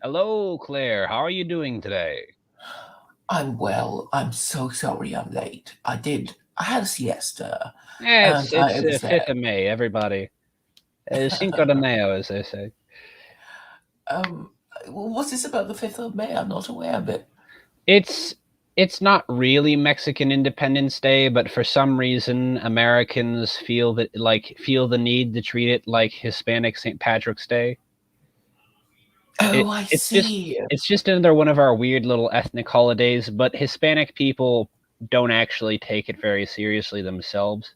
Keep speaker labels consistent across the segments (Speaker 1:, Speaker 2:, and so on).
Speaker 1: Hello, Claire. How are you doing today?
Speaker 2: I'm well. I'm so sorry I'm late. I had a siesta
Speaker 1: Yeah,
Speaker 2: and
Speaker 1: it's
Speaker 2: I
Speaker 1: it's uh, 5th
Speaker 2: overslept.
Speaker 1: of May, everybody. Cinco de Mayo, as they say.
Speaker 2: Um, what's this about the 5th of May? I'm not aware of it.
Speaker 1: It's it's not really Mexican Independence Day, but for some reason Americans feel the need to treat it like Hispanic St. Patrick's Day. It
Speaker 2: Oh, I
Speaker 1: it's just
Speaker 2: see.
Speaker 1: it's just another one of our weird little ethnic holidays, but Hispanic people don't actually take it very seriously themselves.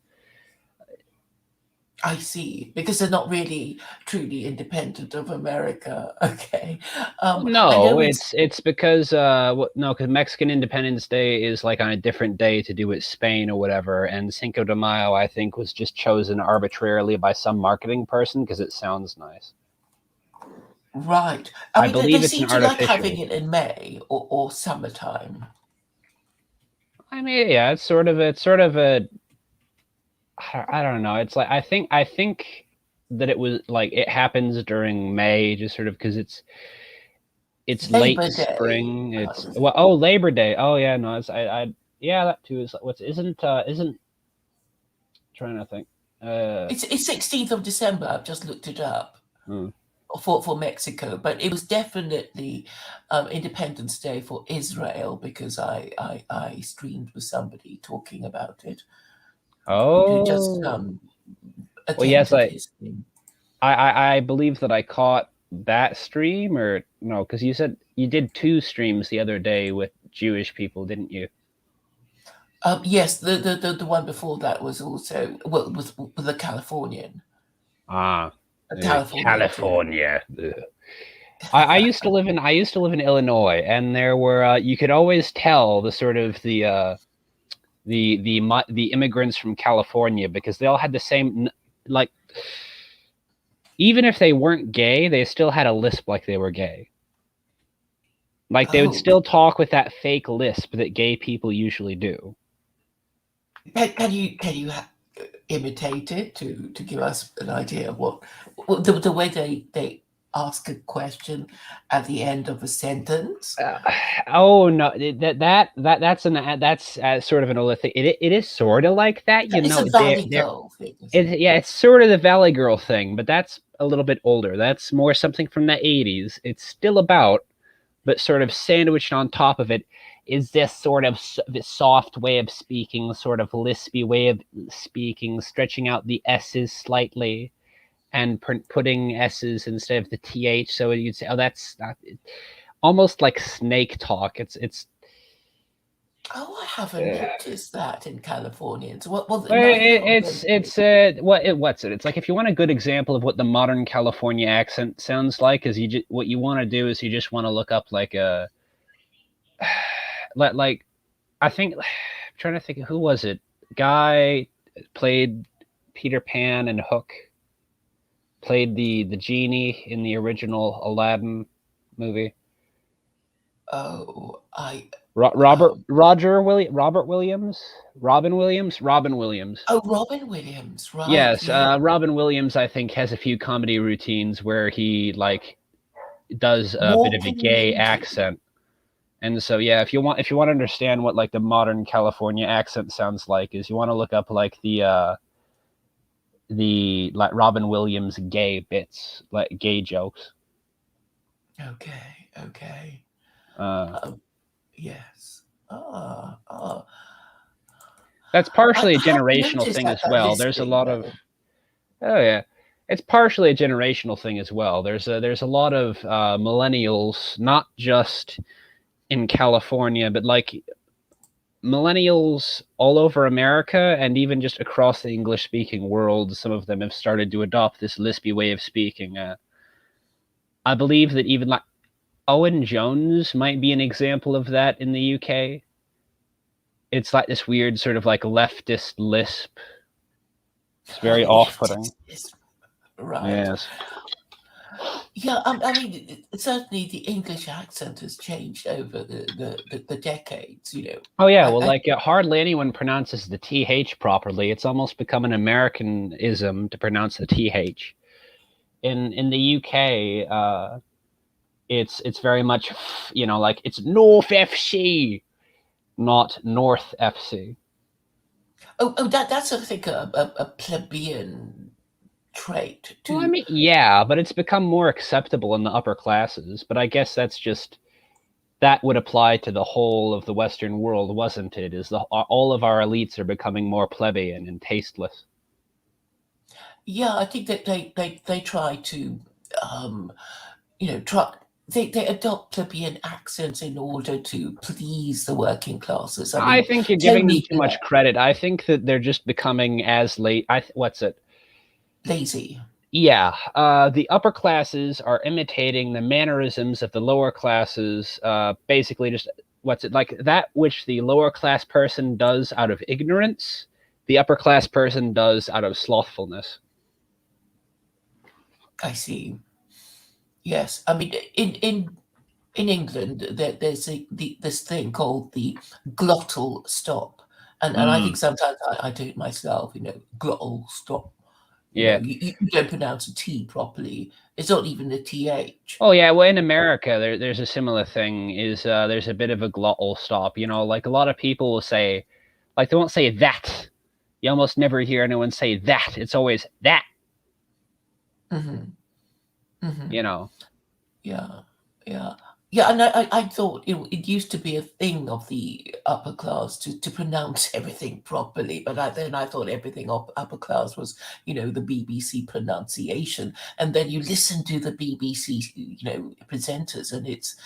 Speaker 2: I see. Because they're not really truly independent of America. Okay.
Speaker 1: Well,
Speaker 2: I know
Speaker 1: no,
Speaker 2: it's
Speaker 1: it's because no, because Mexican Independence Day is like on a different day to do with Spain or whatever, and Cinco de Mayo I think was just chosen arbitrarily by some marketing person because it sounds nice.
Speaker 2: right. I
Speaker 1: I
Speaker 2: mean, they
Speaker 1: believe it's an
Speaker 2: seem to like having
Speaker 1: artificial.
Speaker 2: it in May or summertime.
Speaker 1: I mean, yeah, it's sort of a I don't know. It's like I think that it was like it happens during May, just sort of because it's late
Speaker 2: Labor Day
Speaker 1: spring.
Speaker 2: kind
Speaker 1: It's
Speaker 2: of
Speaker 1: well,
Speaker 2: thing.
Speaker 1: oh, Labor Day. Oh yeah, no, it's I yeah, that too is what's isn't trying to think. Uh,
Speaker 2: It's 16th of December. I've just looked it up.
Speaker 1: hmm.
Speaker 2: For Mexico, but it was definitely Independence Day for Israel because I streamed with somebody talking about it who just
Speaker 1: Oh, well, yes,
Speaker 2: attended his thing.
Speaker 1: I believe that I caught that stream, or no, because you said you did two streams the other day with Jewish people, didn't you?
Speaker 2: Yes, the one before that was also well with a Californian,
Speaker 1: Ah,
Speaker 2: a Californian too.
Speaker 1: California. Ugh. I used to live in Illinois, and there were you could always tell the sort of the immigrants from California because they all had the same like even if they weren't gay, they still had a lisp like they were gay. Like they would
Speaker 2: Oh,
Speaker 1: still talk with that fake lisp that gay people usually do.
Speaker 2: can you imitate it to give us an idea of the way they ask a question at the end of a sentence?
Speaker 1: Uh, oh no, that's sort of an old thing. It is sort of like that, you
Speaker 2: It's
Speaker 1: know.
Speaker 2: a Valley Girl thing, isn't it?
Speaker 1: Yeah, it's sort of the Valley Girl thing, but that's a little bit older. That's more something from the '80s. It's still about, but sort of sandwiched on top of it is this sort of this soft way of speaking, sort of lispy way of speaking, stretching out the S's slightly and putting S's instead of the TH. So you'd say, oh, that's not, almost like snake talk. It's
Speaker 2: Oh, I haven't
Speaker 1: uh,
Speaker 2: noticed that in Californians. Well,
Speaker 1: well,
Speaker 2: neither of them did.
Speaker 1: what's it? It's like if you want a good example of what the modern California accent sounds like, is what you want to do is you just want to look up like a like I think I'm trying to think who was it? Guy played Peter Pan and Hook, played the genie in the original Aladdin movie.
Speaker 2: Oh,
Speaker 1: Robert Williams, Robin Williams.
Speaker 2: oh, Robin Williams, right?
Speaker 1: Yes,
Speaker 2: Yeah.
Speaker 1: Robin Williams, I think, has a few comedy routines where he like does a bit of
Speaker 2: Mork
Speaker 1: a
Speaker 2: and
Speaker 1: gay
Speaker 2: Mindy.
Speaker 1: accent, and so yeah, if you want to understand what like the modern California accent sounds like, is you want to look up like the like Robin Williams gay bits, like gay jokes.
Speaker 2: Okay, okay.
Speaker 1: Uh,
Speaker 2: Um, yes. Ah.
Speaker 1: that's
Speaker 2: I
Speaker 1: partially a
Speaker 2: have
Speaker 1: generational
Speaker 2: noticed
Speaker 1: thing as
Speaker 2: that
Speaker 1: well. There's a
Speaker 2: lisping
Speaker 1: lot of
Speaker 2: though.
Speaker 1: oh yeah, it's partially a generational thing as well. There's a lot of millennials, not just in California, but like millennials all over America and even just across the English speaking world. Some of them have started to adopt this lispy way of speaking. I believe that even like Owen Jones might be an example of that in the UK. It's like this weird sort of like leftist lisp. It's very off-putting.
Speaker 2: Yes, right.
Speaker 1: Yes.
Speaker 2: Yeah, I mean, certainly the English accent has changed over the decades.
Speaker 1: Oh yeah, well,
Speaker 2: I
Speaker 1: like hardly anyone pronounces the th properly. It's almost become an Americanism to pronounce the th. In the UK, it's very much, like it's North FC, not North FC.
Speaker 2: That's I think a plebeian trait
Speaker 1: Well, I
Speaker 2: to.
Speaker 1: mean, yeah, but it's become more acceptable in the upper classes. But I guess that would apply to the whole of the Western world, wasn't it? All of our elites are becoming more plebeian and tasteless.
Speaker 2: Yeah, I think that they try to, try. They adopt plebeian accents in order to please the working classes. I
Speaker 1: I
Speaker 2: mean,
Speaker 1: think you're giving them
Speaker 2: Tony
Speaker 1: too much credit. I think that they're just becoming as late. What's it?
Speaker 2: lazy.
Speaker 1: Yeah, the upper classes are imitating the mannerisms of the lower classes. Basically, just what's it like that which the lower class person does out of ignorance, the upper class person does out of slothfulness.
Speaker 2: I see. Yes, I mean in England there's this thing called the glottal stop, and I think sometimes I do it myself. Glottal stop.
Speaker 1: Yeah.
Speaker 2: You don't pronounce a T properly. It's not even a TH.
Speaker 1: Oh yeah. Well, in America, there's a similar thing. There's a bit of a glottal stop. Like a lot of people will say, like they won't say that. You almost never hear anyone say that. It's always that.
Speaker 2: Mm-hmm. Mm-hmm. Yeah, yeah, yeah. And I thought it used to be a thing of the upper class to pronounce everything properly, but then I thought everything upper class was the BBC pronunciation, and then you listen to the BBC presenters, and it's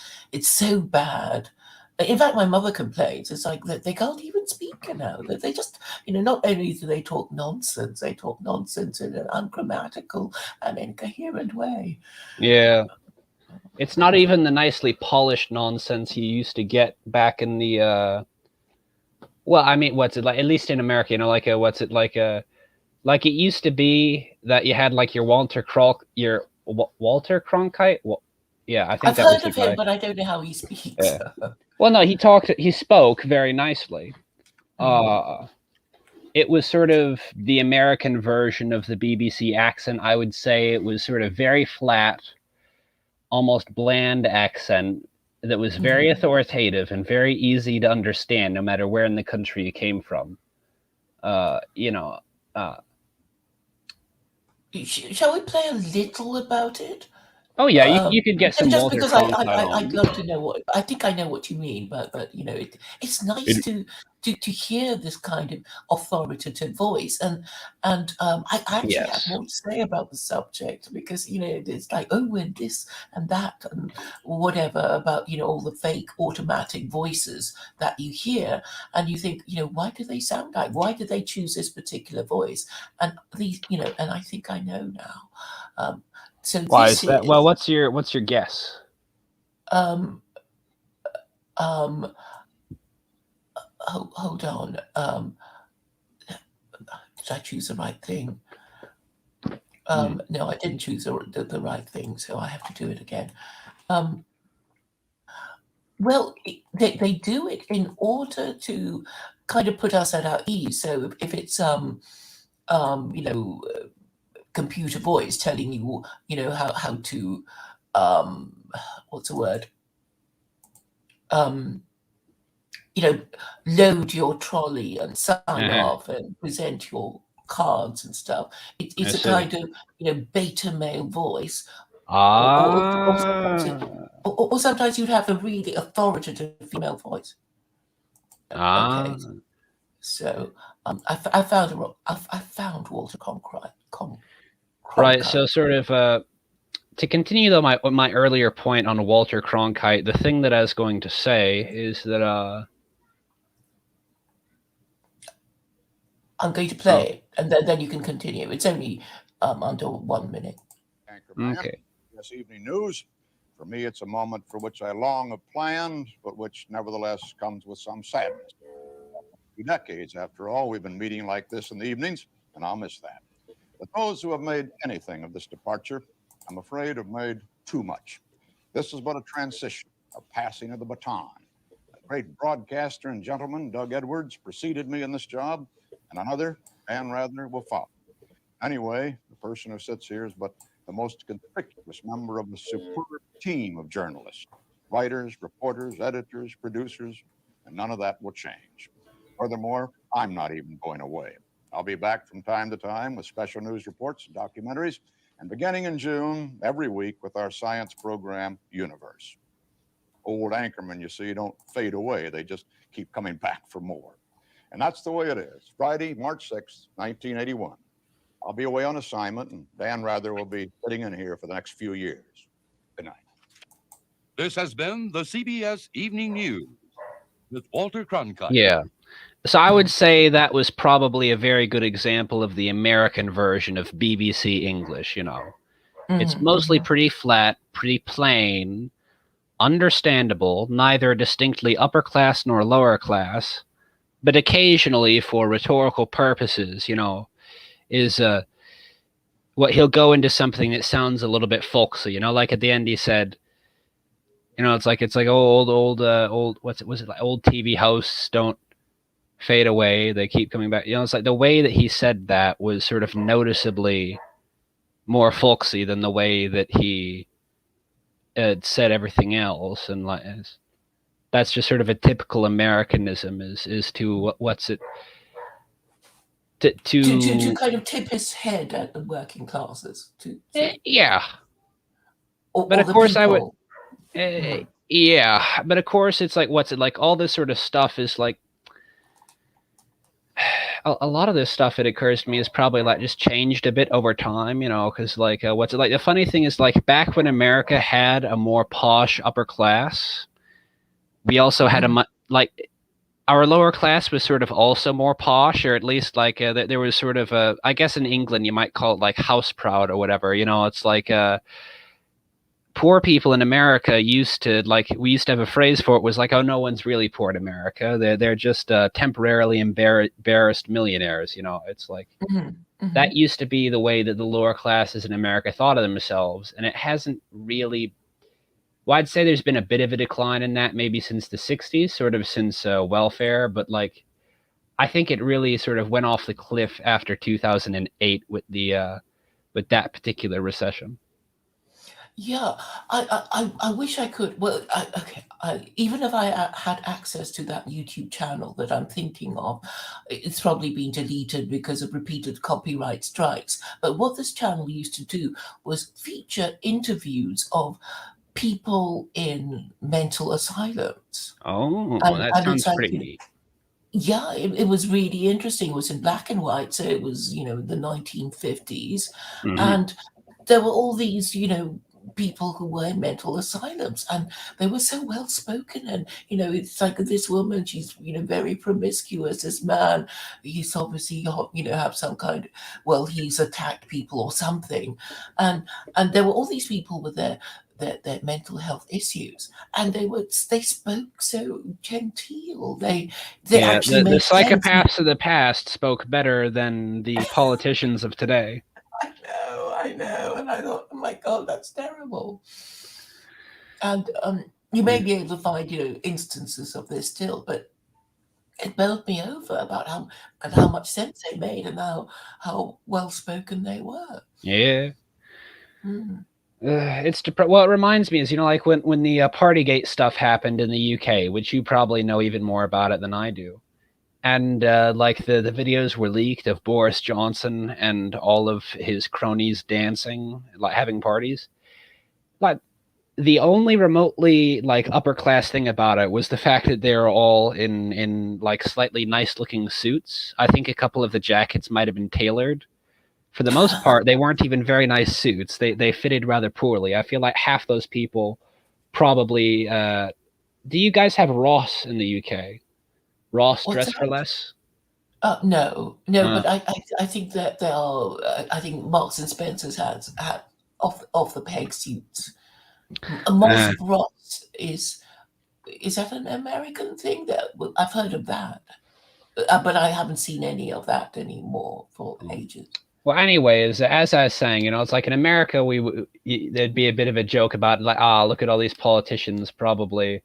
Speaker 2: so bad. In fact, my mother complains. It's like that they can't even speak now. That they just, not only do they talk nonsense in an ungrammatical and incoherent way.
Speaker 1: Yeah. It's not even the nicely polished nonsense you used to get back in the. Well, I mean, what's it like? At least in America, like what's it like? Like it used to be that you had like your Walter Cronkite. Well, yeah, I think
Speaker 2: I've
Speaker 1: that was
Speaker 2: heard
Speaker 1: the
Speaker 2: of him,
Speaker 1: guy.
Speaker 2: but I don't know how he speaks.
Speaker 1: Yeah. Well, no, he spoke very nicely. It was sort of the American version of the BBC accent. I would say it was sort of very flat, almost bland accent that was very authoritative and very easy to understand, no matter where in the country you came from. Uh, you know, uh,
Speaker 2: Shall we play a little about it?
Speaker 1: oh yeah, you could get some
Speaker 2: Just
Speaker 1: Walter
Speaker 2: because
Speaker 1: Cronkite
Speaker 2: I'd
Speaker 1: on.
Speaker 2: love to know I think I know what you mean, but it's nice
Speaker 1: It,
Speaker 2: to hear this kind of authoritative voice, and I actually have
Speaker 1: yes.
Speaker 2: more to say about the subject because it's like, oh, and this and that and whatever about all the fake automatic voices that you hear, and you think, why do they sound like, why did they choose this particular voice, and these, and I think I know now. So
Speaker 1: Why is
Speaker 2: this
Speaker 1: that? Well,
Speaker 2: is
Speaker 1: what's your guess?
Speaker 2: um hold on. Did I choose the right thing? No, I didn't choose the right thing, so I have to do it again. Well, they do it in order to kind of put us at our ease. So if it's computer voice telling you how to what's the word um load your trolley and sign
Speaker 1: Uh-huh.
Speaker 2: off and present your cards and stuff.
Speaker 1: I
Speaker 2: It's a
Speaker 1: see.
Speaker 2: kind of beta male voice, or sometimes
Speaker 1: Ah,
Speaker 2: or sometimes you'd have a really authoritative female voice.
Speaker 1: ah.
Speaker 2: Okay, so I found I found Walter
Speaker 1: Right. So
Speaker 2: Cronkite.
Speaker 1: sort of to continue though my earlier point on Walter Cronkite, the thing that I was going to say is that
Speaker 2: I'm going to
Speaker 1: oh,
Speaker 2: play it, and then you can continue. It's only under 1 minute.
Speaker 3: Anchorman,
Speaker 1: okay.
Speaker 3: this evening news. For me, it's a moment for which I long have planned, but which nevertheless comes with some sadness. 2 decades, after all, we've been meeting like this in the evenings, and I'll miss that. But those who have made anything of this departure, I'm afraid, have made too much. This is but a transition, a passing of the baton. A great broadcaster and gentleman, Doug Edwards, preceded me in this job, and another, Dan Rather, will follow. Anyway, the person who sits here is but the most conspicuous member of a superb team of journalists, writers, reporters, editors, producers, and none of that will change. Furthermore, I'm not even going away. I'll be back from time to time with special news reports and documentaries, and beginning in June, every week with our science program, Universe. Old anchormen, you see, don't fade away. They just keep coming back for more. And that's the way it is. Friday, March 6th, 1981. I'll be away on assignment, and Dan Rather will be sitting in here for the next few years. Good night.
Speaker 4: This has been the CBS Evening News with Walter Cronkite.
Speaker 1: Yeah. So I would say that was probably a very good example of the American version of BBC English, you know. It's mostly pretty flat, pretty plain, understandable, neither distinctly upper class nor lower class, but occasionally for rhetorical purposes, you know, is what he'll go into something that sounds a little bit folksy, you know, like at the end he said, you know, it's like old what's it was it like old TV hosts don't fade away, they keep coming back, you know. It's like the way that he said that was sort of noticeably more folksy than the way that he said everything else, and like that's just sort of a typical Americanism is to what's it
Speaker 2: to kind of tip his head at the working classes
Speaker 1: yeah,
Speaker 2: but of course people.
Speaker 1: I would yeah, but of course it's like what's it like all this sort of stuff is like a lot of this stuff, it occurs to me, is probably like just changed a bit over time, you know, because like what's it like the funny thing is like back when America had a more posh upper class, we also had a like our lower class was sort of also more posh, or at least like there was sort of a, I guess in England you might call it like house proud or whatever, you know. It's like poor people in America used to, like, we used to have a phrase for it, was like, oh, no one's really poor in America. They're just temporarily embarrassed millionaires, you know. It's like that used to be the way that the lower classes in America thought of themselves, and it hasn't really. Well, I'd say there's been a bit of a decline in that maybe since the 60s, sort of since welfare, but like I think it really sort of went off the cliff after 2008 with the with that particular recession.
Speaker 2: Yeah, I wish I could. Well, even if I had access to that YouTube channel that I'm thinking of, it's probably been deleted because of repeated copyright strikes. But what this channel used to do was feature interviews of people in mental asylums.
Speaker 1: Oh, that sounds pretty neat.
Speaker 2: Yeah, it was really interesting. It was in black and white, so it was, you know, the 1950s, and there were all these, you know, people who were in mental asylums, and they were so well spoken. And you know, it's like this woman, she's, you know, very promiscuous. This man, he's obviously, you know, have some kind of, well, he's attacked people or something, and there were all these people with their mental health issues, and they spoke so genteel. They actually
Speaker 1: the psychopaths of the past spoke better than the politicians of today.
Speaker 2: I know, and I thought, oh my God, that's terrible. And you may be able to find, you know, instances of this still, but it bowled me over about how much sense they made and how well spoken they were.
Speaker 1: Yeah. Well, it reminds me is, you know, like when the Partygate stuff happened in the UK, which you probably know even more about it than I do. And like the videos were leaked of Boris Johnson and all of his cronies dancing, like having parties. Like the only remotely like upper class thing about it was the fact that they were all in like slightly nice looking suits. I think a couple of the jackets might have been tailored. For the most part, they weren't even very nice suits. They fitted rather poorly. I feel like half those people probably. Do you guys have Ross in the UK? Ross Dress for Less?
Speaker 2: No, but I think that there are. I think Marks and Spencer's has had off the peg suits. Moss Ross is that an American thing? That I've heard of that, but I haven't seen any of that anymore for ages.
Speaker 1: Well, anyways, as I was saying, you know, it's like in America, there'd be a bit of a joke about like, look at all these politicians probably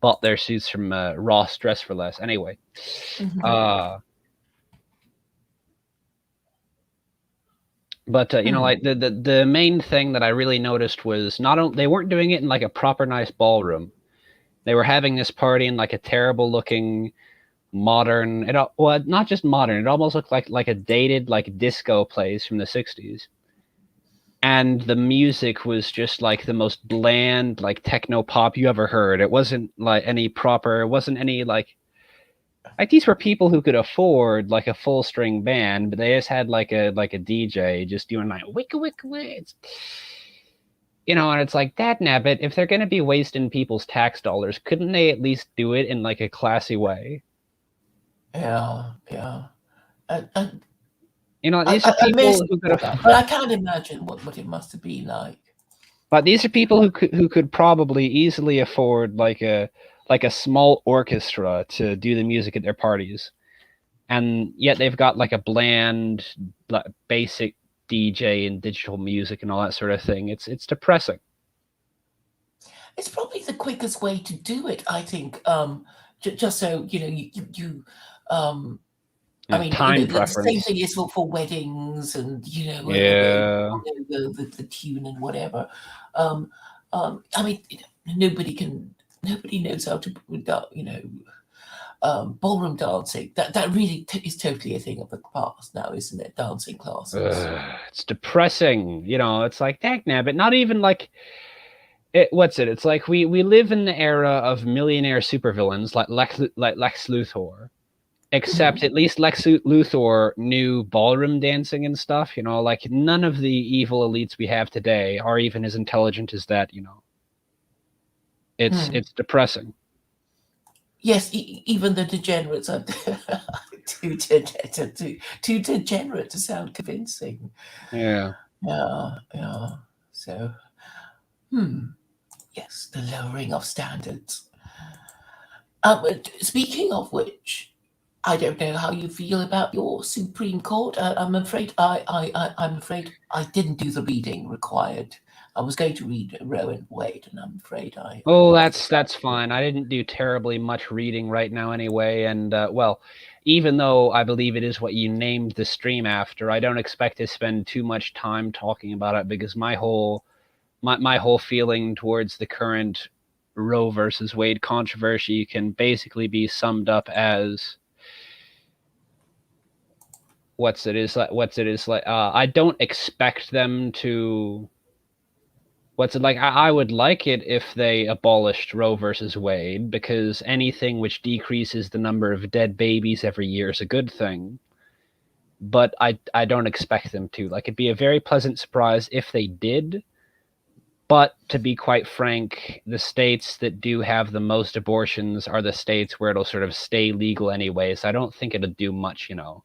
Speaker 1: bought their suits from Ross Dress for Less. Anyway, But you know, like the main thing that I really noticed was they weren't doing it in like a proper nice ballroom. They were having this party in like a terrible looking modern. Well, not just modern. It almost looked like a dated like disco place from the '60s. And the music was just like the most bland like techno pop you ever heard. It wasn't like any proper. It wasn't any like these were people who could afford like a full string band, but they just had like a DJ just doing like wicka wicka wicks. You know, and it's like, that nabbit, if they're gonna be wasting people's tax dollars, couldn't they at least do it in like a classy way?
Speaker 2: Yeah.
Speaker 1: You know, these are people who could
Speaker 2: have, but I can't imagine what it must have been like.
Speaker 1: But these are people who could probably easily afford like a small orchestra to do the music at their parties, and yet they've got like a bland, basic DJ and digital music and all that sort of thing. It's depressing.
Speaker 2: It's probably the quickest way to do it, I think. Just so you I mean,
Speaker 1: time
Speaker 2: the
Speaker 1: preference.
Speaker 2: same thing is for weddings and the tune and whatever. I mean, nobody knows how to ballroom dancing. That really is totally a thing of the past now, isn't it? Dancing classes.
Speaker 1: It's depressing. You know, it's like, dang nabbit, not even like. It's like we live in the era of millionaire supervillains like Lex Luthor. Except at least Lex Luthor knew ballroom dancing and stuff, you know, like none of the evil elites we have today are even as intelligent as that, you know. It's depressing.
Speaker 2: Yes, even the degenerates are too degenerate to sound convincing.
Speaker 1: Yeah.
Speaker 2: So, yes, the lowering of standards. Speaking of which, I don't know how you feel about your Supreme Court. I'm afraid I'm afraid I didn't do the reading required. I was going to read Roe and Wade, and I'm afraid I.
Speaker 1: Oh, that's fine. I didn't do terribly much reading right now anyway, and well, even though I believe it is what you named the stream after, I don't expect to spend too much time talking about it because my whole feeling towards the current Roe versus Wade controversy can basically be summed up as. I don't expect them to. I would like it if they abolished Roe versus Wade, because anything which decreases the number of dead babies every year is a good thing. But I don't expect them to. Like, it'd be a very pleasant surprise if they did. But to be quite frank, the states that do have the most abortions are the states where it'll sort of stay legal anyway. So I don't think it'll do much, you know.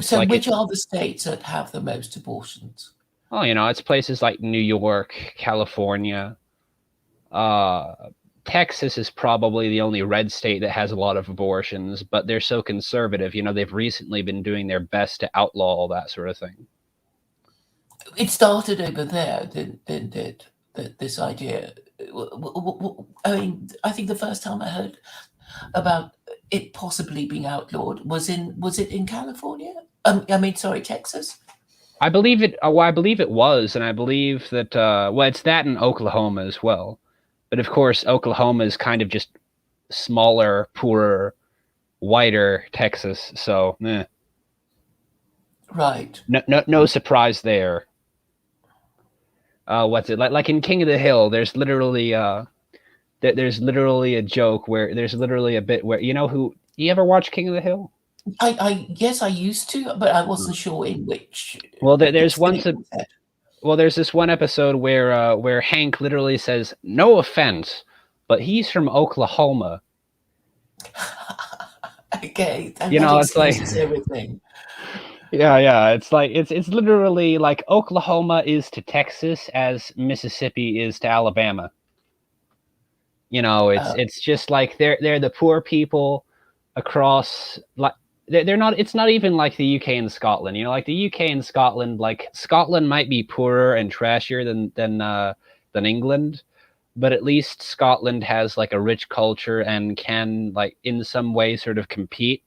Speaker 2: So which are the states that have the most abortions?
Speaker 1: Oh, you know, it's places like New York, California. Texas is probably the only red state that has a lot of abortions, but they're so conservative. You know, they've recently been doing their best to outlaw all that sort of thing.
Speaker 2: It started over there, did this idea. I mean, I think the first time I heard about it possibly being outlawed was it in California? Texas.
Speaker 1: I believe it. I believe it was, and I believe that. It's that in Oklahoma as well, but of course, Oklahoma is kind of just smaller, poorer, whiter Texas. So,
Speaker 2: right.
Speaker 1: No surprise there. What's it like in King of the Hill? There's literally a joke where there's literally a bit where you ever watch King of the Hill?
Speaker 2: Yes, I used to, but I wasn't sure in which.
Speaker 1: Well, there's this one episode where Hank literally says, "No offense, but he's from Oklahoma."
Speaker 2: Okay,
Speaker 1: it's like
Speaker 2: everything.
Speaker 1: Yeah. It's like it's literally like Oklahoma is to Texas as Mississippi is to Alabama. You know, it's just like they're the poor people across, like they're not. It's not even like the UK and Scotland. You know, like the UK and Scotland, like Scotland might be poorer and trashier than England, but at least Scotland has like a rich culture and can like in some way sort of compete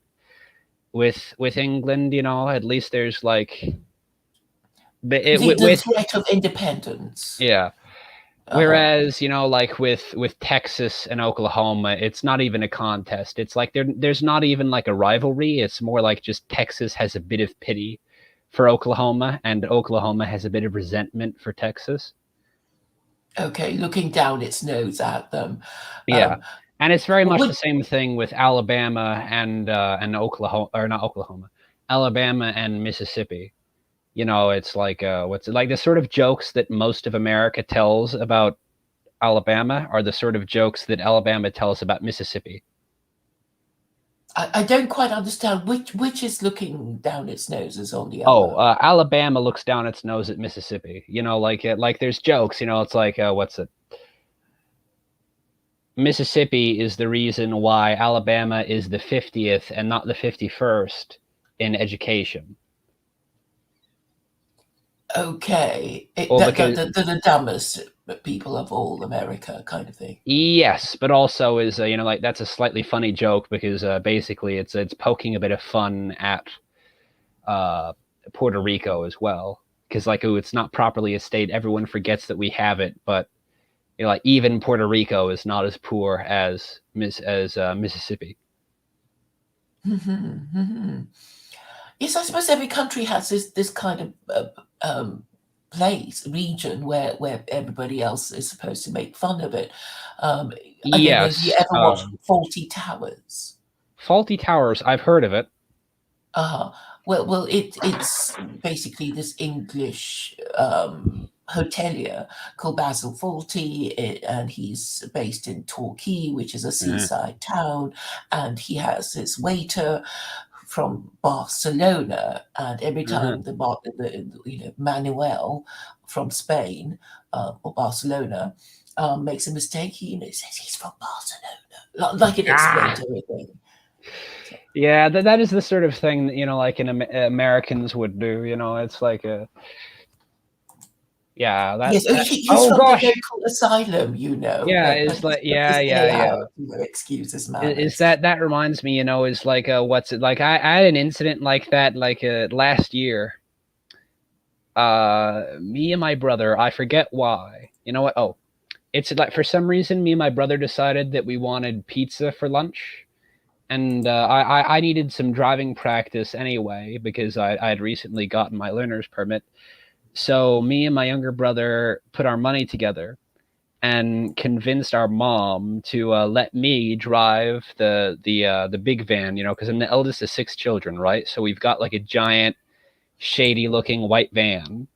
Speaker 1: with England. You know, at least there's like But
Speaker 2: the threat of independence.
Speaker 1: Yeah. Whereas, like with Texas and Oklahoma, it's not even a contest. It's like there's not even like a rivalry. It's more like just Texas has a bit of pity for Oklahoma, and Oklahoma has a bit of resentment for Texas.
Speaker 2: Okay, looking down its nose at them.
Speaker 1: Yeah, and it's very much the same thing with Alabama and Oklahoma, or not Oklahoma, Alabama and Mississippi. It's like what's it like? The sort of jokes that most of America tells about Alabama are the sort of jokes that Alabama tells about Mississippi.
Speaker 2: I don't quite understand which is looking down its noses on the other.
Speaker 1: Alabama looks down its nose at Mississippi. Like there's jokes. It's like what's it? Mississippi is the reason why Alabama is the 50th and not the 51st in education.
Speaker 2: Okay, the dumbest people of all America, kind of thing.
Speaker 1: Yes, but also is like that's a slightly funny joke because basically it's poking a bit of fun at Puerto Rico as well, because like it's not properly a state. Everyone forgets that we have it, but like even Puerto Rico is not as poor as Mississippi.
Speaker 2: Mm-hmm, mm-hmm. Yes, I suppose every country has this kind of region where everybody else is supposed to make fun of it. I don't know if you ever watched Fawlty Towers.
Speaker 1: Fawlty Towers, I've heard of it.
Speaker 2: Well, it's basically this English hotelier called Basil Fawlty, and he's based in Torquay, which is a seaside town, and he has this waiter from Barcelona, and every time Manuel from Spain or Barcelona makes a mistake, he says he's from Barcelona, like it explains everything.
Speaker 1: Yeah, that is the sort of thing that like Americans would do. It's like a
Speaker 2: he's from the local asylum.
Speaker 1: Yeah, it's like yeah.
Speaker 2: Excuses, man.
Speaker 1: Is that reminds me? Is like what's it like? I had an incident like that like last year. Me and my brother, I forget why. You know what? Oh, it's like for some reason me and my brother decided that we wanted pizza for lunch. And I needed some driving practice anyway because I had recently gotten my learner's permit. So me and my younger brother put our money together and convinced our mom to let me drive the big van, because I'm the eldest of 6 children, right? So we've got like a giant, shady-looking white van,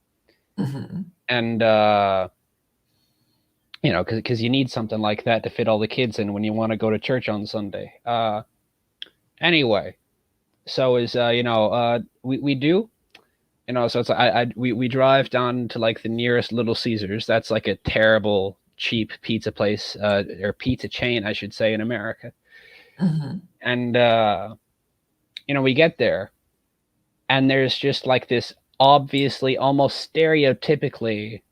Speaker 1: and because you need something like that to fit all the kids in when you want to go to church on Sunday. Anyway, so is we do, so it's we drive down to like the nearest Little Caesars. That's like a terrible cheap pizza place or pizza chain, I should say, in America. And we get there, and there's just like this obviously almost stereotypically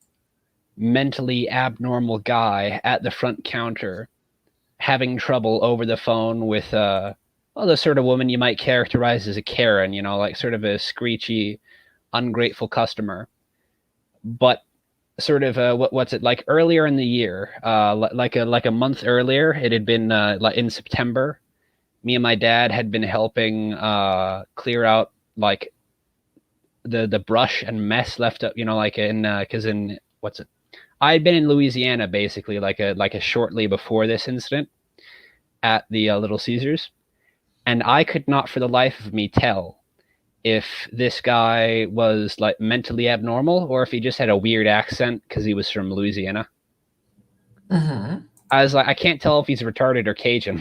Speaker 1: mentally abnormal guy at the front counter having trouble over the phone with the sort of woman you might characterize as a Karen, like sort of a screechy, ungrateful customer. But sort of what's it like earlier in the year, like a month earlier, it had been like in September, me and my dad had been helping clear out like the brush and mess left up, like in because in what's it, I had been in Louisiana basically like a shortly before this incident at the Little Caesars. And I could not for the life of me tell if this guy was like mentally abnormal or if he just had a weird accent because he was from Louisiana. I was like, I can't tell if he's retarded or Cajun.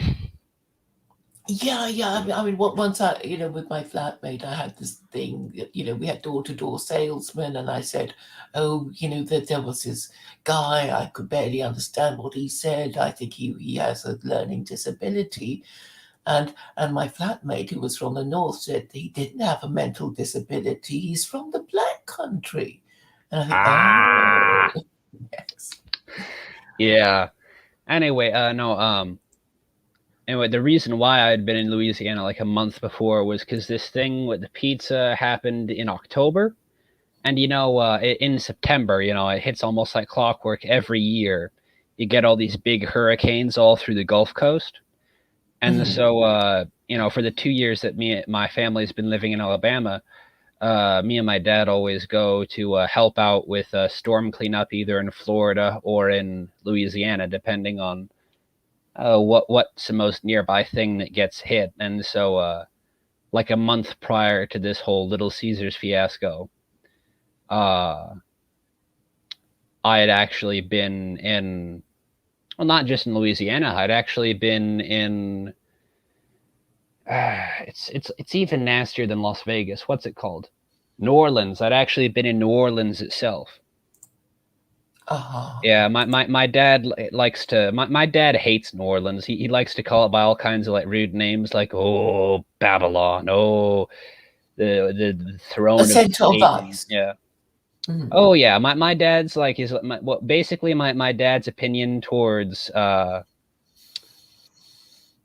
Speaker 2: Yeah. I mean, once with my flatmate, I had this thing, we had door-to-door salesmen, and I said, that there was this guy, I could barely understand what he said. I think he has a learning disability. And my flatmate, who was from the north, said he didn't have a mental disability. He's from the Black Country. And I think, yes.
Speaker 1: Yeah. Anyway, Anyway, the reason why I had been in Louisiana like a month before was because this thing with the pizza happened in October, And in September, it hits almost like clockwork every year. You get all these big hurricanes all through the Gulf Coast. And so, for the 2 years that my family's been living in Alabama, me and my dad always go to help out with storm cleanup either in Florida or in Louisiana, depending on what's the most nearby thing that gets hit. And so, like a month prior to this whole Little Caesars fiasco, I had actually been in, well, not just in Louisiana. I'd actually been in. It's even nastier than Las Vegas. What's it called? New Orleans. I'd actually been in New Orleans itself. Yeah, my dad likes to. My dad hates New Orleans. He likes to call it by all kinds of like rude names, like Babylon, the throne of Satan. Yeah. Oh yeah, my dad's like basically my dad's opinion towards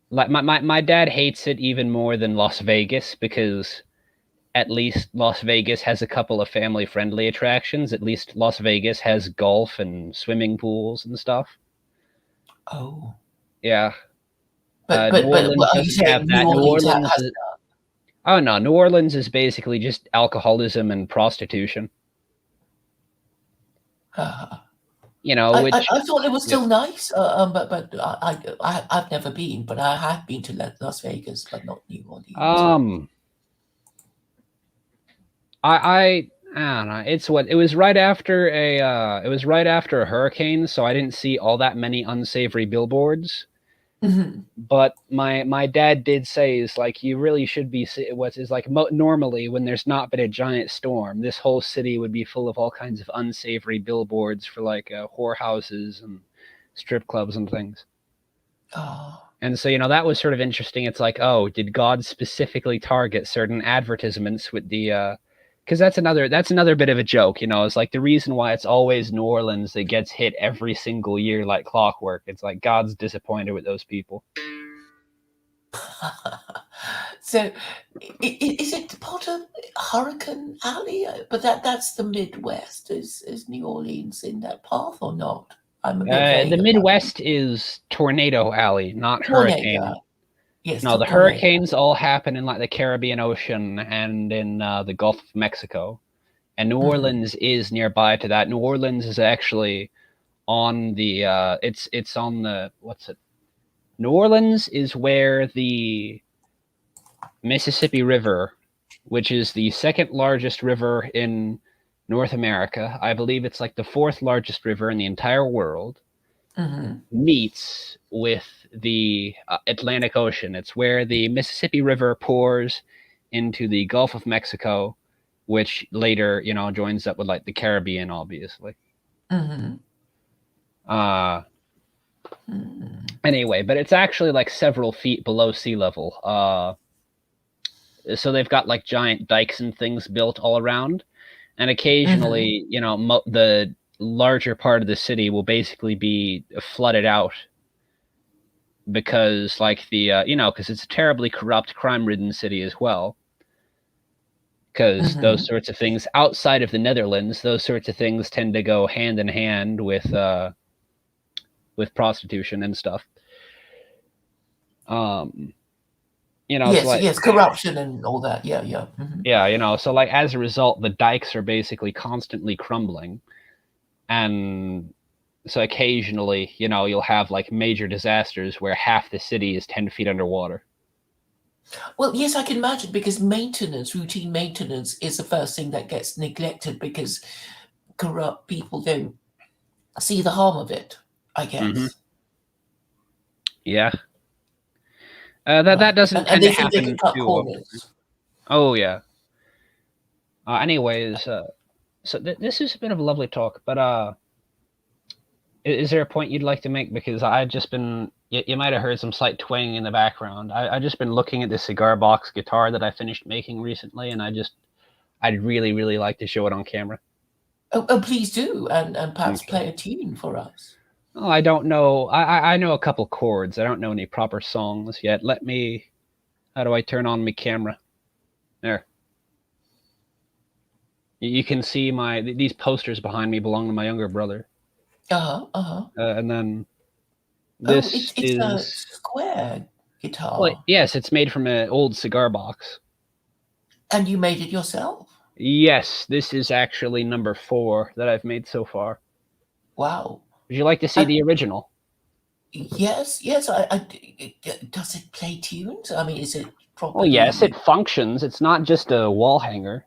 Speaker 1: like my dad hates it even more than Las Vegas, because at least Las Vegas has a couple of family friendly attractions. At least Las Vegas has golf and swimming pools and stuff.
Speaker 2: Oh.
Speaker 1: Yeah.
Speaker 2: But
Speaker 1: New Orleans doesn't have that. New Orleans
Speaker 2: has that.
Speaker 1: Oh no, New Orleans is basically just alcoholism and prostitution. Which
Speaker 2: I thought it was still nice, but I've never been, but I have been to Las Vegas, but not New Orleans.
Speaker 1: I don't know. It was right after a hurricane, so I didn't see all that many unsavory billboards. But my dad did say is like you really should be normally when there's not been a giant storm, this whole city would be full of all kinds of unsavory billboards for like whorehouses and strip clubs and things. And so that was sort of interesting. It's like, did God specifically target certain advertisements with the because that's another bit of a joke. It's like the reason why it's always New Orleans that gets hit every single year like clockwork. It's like God's disappointed with those people.
Speaker 2: So, is it part of Hurricane Alley? But that's the Midwest. Is New Orleans in that path or not? I'm a bit vague.
Speaker 1: The Midwest is Tornado Alley, not Hurricane.
Speaker 2: Yes,
Speaker 1: no, the hurricanes all happen in like the Caribbean Ocean and in the Gulf of Mexico, and New Orleans is nearby to that. New Orleans is actually on the it's on the New Orleans is where the Mississippi River, which is the second largest river in North America, I believe it's like the fourth largest river in the entire world, meets with the Atlantic Ocean. It's where the Mississippi River pours into the Gulf of Mexico, which later, joins up with like the Caribbean, obviously. Anyway, but it's actually like several feet below sea level. So they've got like giant dikes and things built all around, and occasionally, the larger part of the city will basically be flooded out because like because it's a terribly corrupt, crime-ridden city as well. Because those sorts of things outside of the Netherlands, those sorts of things tend to go hand in hand with prostitution and stuff.
Speaker 2: Yes, corruption and all that. Yeah.
Speaker 1: Yeah, so like as a result, the dikes are basically constantly crumbling. And so occasionally, you'll have like major disasters where half the city is 10 feet underwater.
Speaker 2: Well, yes, I can imagine, because routine maintenance is the first thing that gets neglected because corrupt people don't see the harm of it, I guess.
Speaker 1: Yeah. That doesn't tend to happen
Speaker 2: they can cut
Speaker 1: too
Speaker 2: corners.
Speaker 1: Oh, yeah. Anyways, so this is a bit of a lovely talk, but is there a point you'd like to make? Because I've just been, you might have heard some slight twanging in the background. I've just been looking at this cigar box guitar that I finished making recently, and I'd really, really like to show it on camera.
Speaker 2: Oh, please do, and perhaps play a tune for us.
Speaker 1: Oh, I don't know. I know a couple chords. I don't know any proper songs yet. How do I turn on my camera? There. You can see these posters behind me belong to my younger brother. And then this
Speaker 2: it's a
Speaker 1: is
Speaker 2: square guitar.
Speaker 1: well, yes, it's made from an old cigar box.
Speaker 2: And you made it yourself?
Speaker 1: Yes, this is actually number 4 that I've made so far.
Speaker 2: Wow.
Speaker 1: Would you like to see the original?
Speaker 2: Yes. Does it play tunes? I mean, is it properly?
Speaker 1: Well, yes, it functions. It's not just a wall hanger.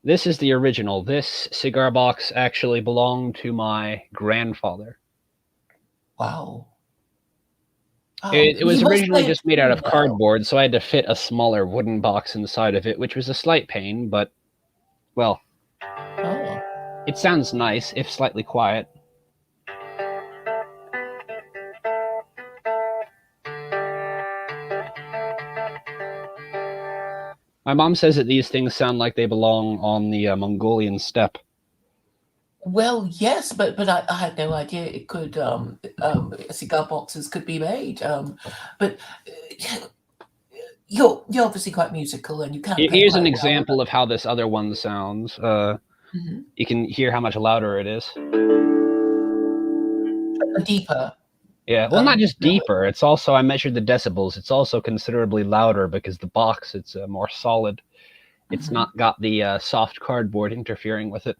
Speaker 1: This is the original. This cigar box actually belonged to my grandfather.
Speaker 2: Wow.
Speaker 1: It was originally just made out of cardboard, so I had to fit a smaller wooden box inside of it, which was a slight pain, but, well, it sounds nice, if slightly quiet. My mom says that these things sound like they belong on the Mongolian steppe.
Speaker 2: Well, yes, but I had no idea it could cigar boxes could be made. But you're obviously quite musical, and you can.
Speaker 1: Here's an example of how this other one sounds. You can hear how much louder it is.
Speaker 2: Deeper.
Speaker 1: Yeah, well, not just deeper. It's also, I measured the decibels. It's also considerably louder because the box, it's more solid. It's not got the soft cardboard interfering with it.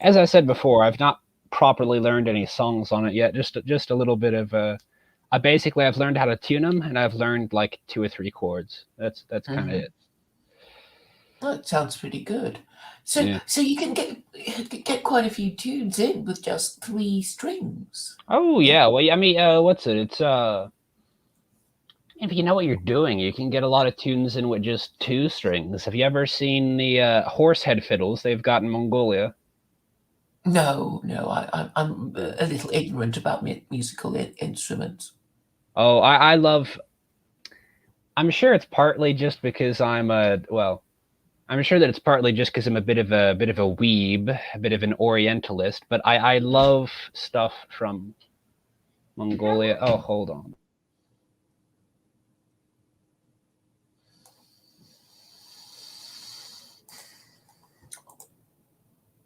Speaker 1: As I said before, I've not properly learned any songs on it yet. Just a little bit of basically I've learned how to tune them, and I've learned like 2 or 3 chords. That's kind of it.
Speaker 2: Well, it sounds pretty good. So you can get quite a few tunes in with just 3 strings.
Speaker 1: Oh yeah, well I mean, what's it? It's if you know what you're doing, you can get a lot of tunes in with just 2 strings. Have you ever seen the horsehead fiddles they've got in Mongolia?
Speaker 2: No, I'm a little ignorant about musical instruments.
Speaker 1: Oh, I love. I'm sure it's partly just because I'm sure that it's partly just because I'm a bit of a weeb, a bit of an Orientalist. But I love stuff from Mongolia. Oh, hold on.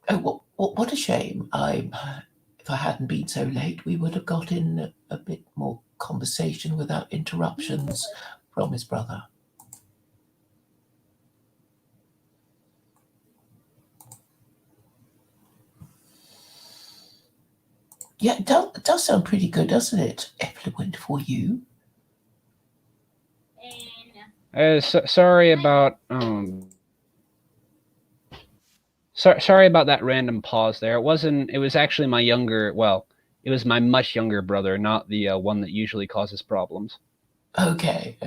Speaker 2: Oh, what a shame. If I hadn't been so late, we would have got in a bit more conversation without interruptions from his brother. Yeah, it does sound pretty good, doesn't it? Effluent for you.
Speaker 1: Sorry about sorry about that random pause there. It was actually my younger. Well, it was my much younger brother, not the one that usually causes problems.
Speaker 2: Okay.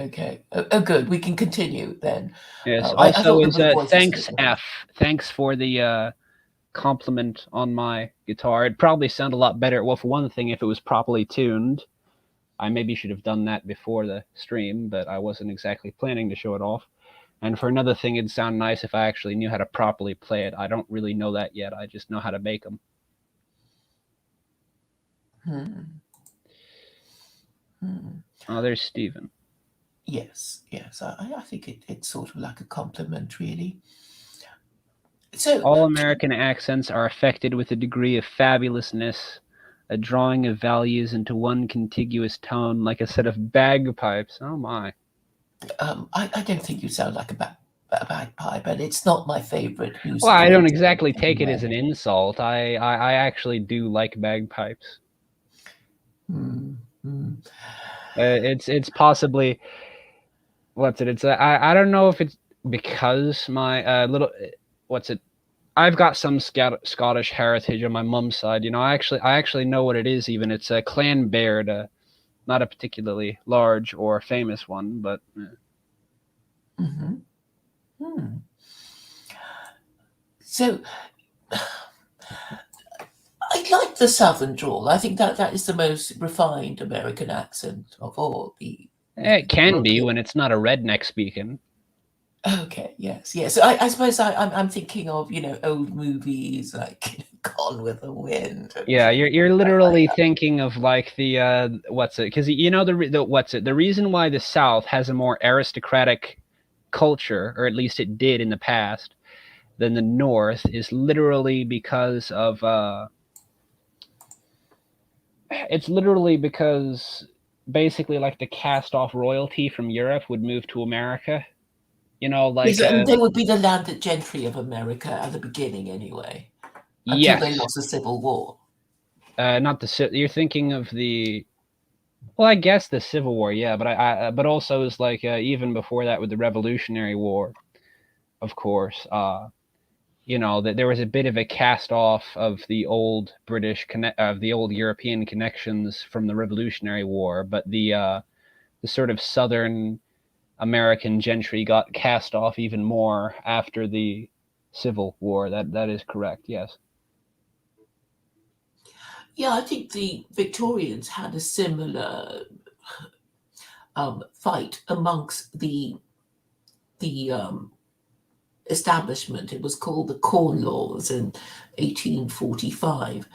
Speaker 2: Oh, good. We can continue then.
Speaker 1: Yes. Also, thanks F. Thanks for the compliment on my guitar. It'd probably sound a lot better. Well, for one thing, if it was properly tuned. I maybe should have done that before the stream, but I wasn't exactly planning to show it off. And for another thing, it'd sound nice if I actually knew how to properly play it. I don't really know that yet. I just know how to make them. Oh, there's Stephen.
Speaker 2: Yes. I think it's sort of like a compliment, really. So
Speaker 1: all American accents are affected with a degree of fabulousness, a drawing of values into one contiguous tone, like a set of bagpipes. Oh my!
Speaker 2: I don't think you sound like a bagpipe, and it's not my favorite music.
Speaker 1: Well, I don't exactly take it as an insult. I actually do like bagpipes. It's possibly what's it? It's I don't know if it's because my I've got some Scottish heritage on my mum's side. You know, I actually know what it is. Even it's a clan baird, not a particularly large or famous one, but.
Speaker 2: Hmm. So I like the Southern drawl. I think that is the most refined American accent of all the.
Speaker 1: It can be
Speaker 2: Okay.
Speaker 1: when it's not a redneck speaking.
Speaker 2: Okay. Yes. Yes. So I suppose I'm thinking of old movies like Gone with the Wind.
Speaker 1: Yeah, you're literally thinking of like the what's it? Because the reason why the South has a more aristocratic culture, or at least it did in the past, than the North is literally because of it's literally because basically like the cast off royalty from Europe would move to America.
Speaker 2: Yes, and they would be the landed gentry of America at the beginning, anyway, until they
Speaker 1: yes,
Speaker 2: lost the Civil War.
Speaker 1: not the you're thinking of the. Well, I guess the Civil War, yeah, but also is like even before that with the Revolutionary War, of course. That there was a bit of a cast off of the old of the old European connections from the Revolutionary War, but the sort of Southern American gentry got cast off even more after the Civil War. That is correct. Yes.
Speaker 2: Yeah, I think the Victorians had a similar fight amongst the establishment. It was called the Corn Laws in 1845.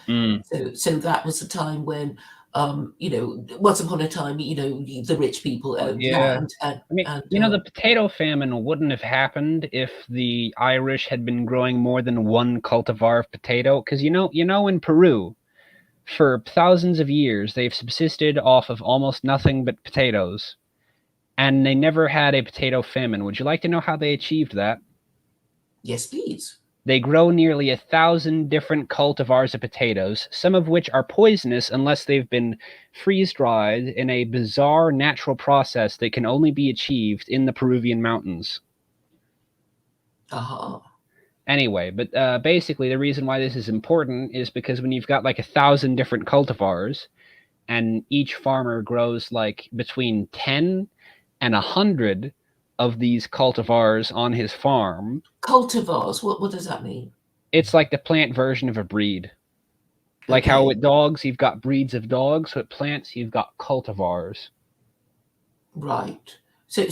Speaker 2: So that was a time when, once upon a time, the rich people owned
Speaker 1: Yeah.
Speaker 2: land.
Speaker 1: I mean, the potato famine wouldn't have happened if the Irish had been growing more than one cultivar of potato. Because in Peru, for thousands of years, they've subsisted off of almost nothing but potatoes, and they never had a potato famine. Would you like to know how they achieved that?
Speaker 2: Yes, please.
Speaker 1: They grow nearly 1,000 different cultivars of potatoes, some of which are poisonous unless they've been freeze-dried in a bizarre natural process that can only be achieved in the Peruvian mountains.
Speaker 2: Uh-huh.
Speaker 1: Anyway, but basically the reason why this is important is because when you've got like 1,000 different cultivars, and each farmer grows like between 10 and 100 of these cultivars on his farm.
Speaker 2: Cultivars, what does that mean?
Speaker 1: It's like the plant version of a breed. Like how with dogs, you've got breeds of dogs. With plants, you've got cultivars.
Speaker 2: Right. So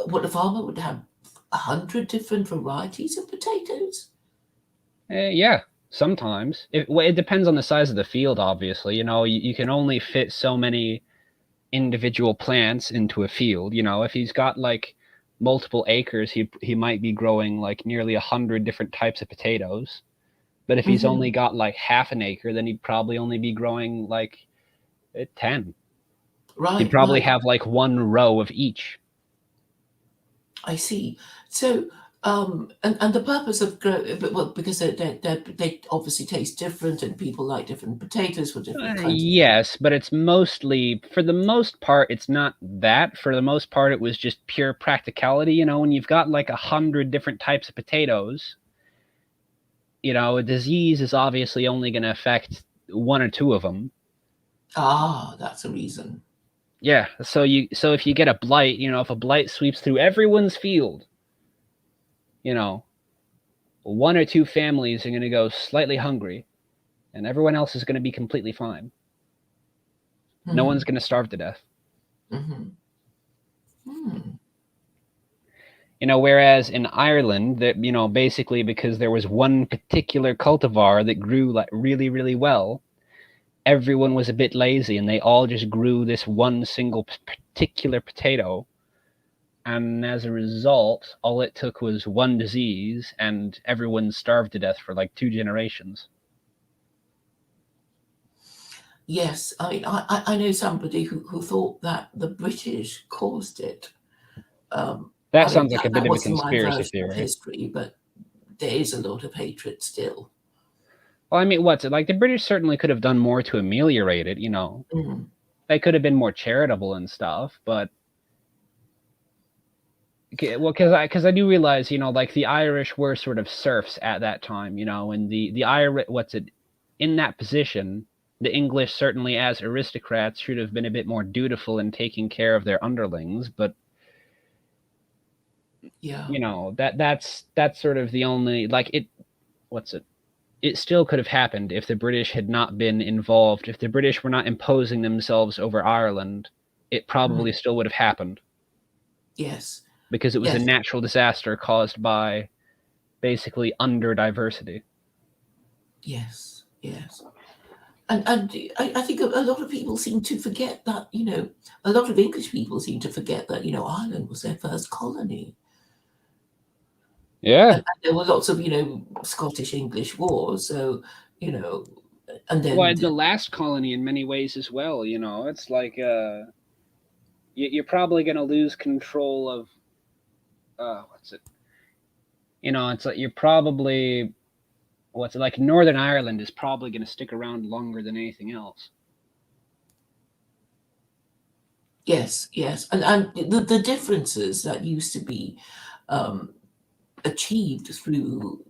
Speaker 2: what, a farmer would have 100 different varieties of potatoes?
Speaker 1: Yeah, sometimes. It depends on the size of the field, obviously. You can only fit so many individual plants into a field. If he's got like multiple acres, he might be growing like nearly 100 different types of potatoes. But if he's only got like half an acre, then he'd probably only be growing like 10.
Speaker 2: Right.
Speaker 1: He'd probably have like one row of each.
Speaker 2: I see. So, and the purpose of because they obviously taste different, and people like different potatoes for different kinds.
Speaker 1: Yes, but it's mostly, for the most part, it's not that. For the most part, it was just pure practicality. When you've got like 100 different types of potatoes, a disease is obviously only going to affect one or two of them.
Speaker 2: Ah, that's a reason.
Speaker 1: Yeah, so if you get a blight, if a blight sweeps through everyone's field, one or two families are going to go slightly hungry, and everyone else is going to be completely fine. No one's going to starve to death. Whereas in Ireland, that basically because there was one particular cultivar that grew like really, really well, everyone was a bit lazy, and they all just grew this one single particular potato. And as a result, all it took was one disease, and everyone starved to death for like 2 generations.
Speaker 2: Yes, I know somebody who thought that the British caused it.
Speaker 1: That sounds like a bit of a conspiracy theory.
Speaker 2: Of history, but there is a lot of hatred still.
Speaker 1: Well, I mean, what's it like? The British certainly could have done more to ameliorate it. They could have been more charitable and stuff, but because I do realize, like the Irish were sort of serfs at that time, and the Irish, in that position, the English certainly as aristocrats should have been a bit more dutiful in taking care of their underlings, but
Speaker 2: Yeah.
Speaker 1: You know, that's sort of the only, like, it still could have happened if the British had not been involved. If the British were not imposing themselves over Ireland, it probably still would have happened.
Speaker 2: Yes.
Speaker 1: Because it was a natural disaster caused by basically under diversity.
Speaker 2: Yes, yes. And I think a lot of people seem to forget that, a lot of English people seem to forget that, Ireland was their first colony.
Speaker 1: Yeah.
Speaker 2: And there were lots of, Scottish-English wars. So, and then...
Speaker 1: Well, the last colony in many ways as well, it's like you're probably going to lose control of, it's like you're probably, like Northern Ireland is probably going to stick around longer than anything else.
Speaker 2: Yes, yes. And the differences that used to be achieved through,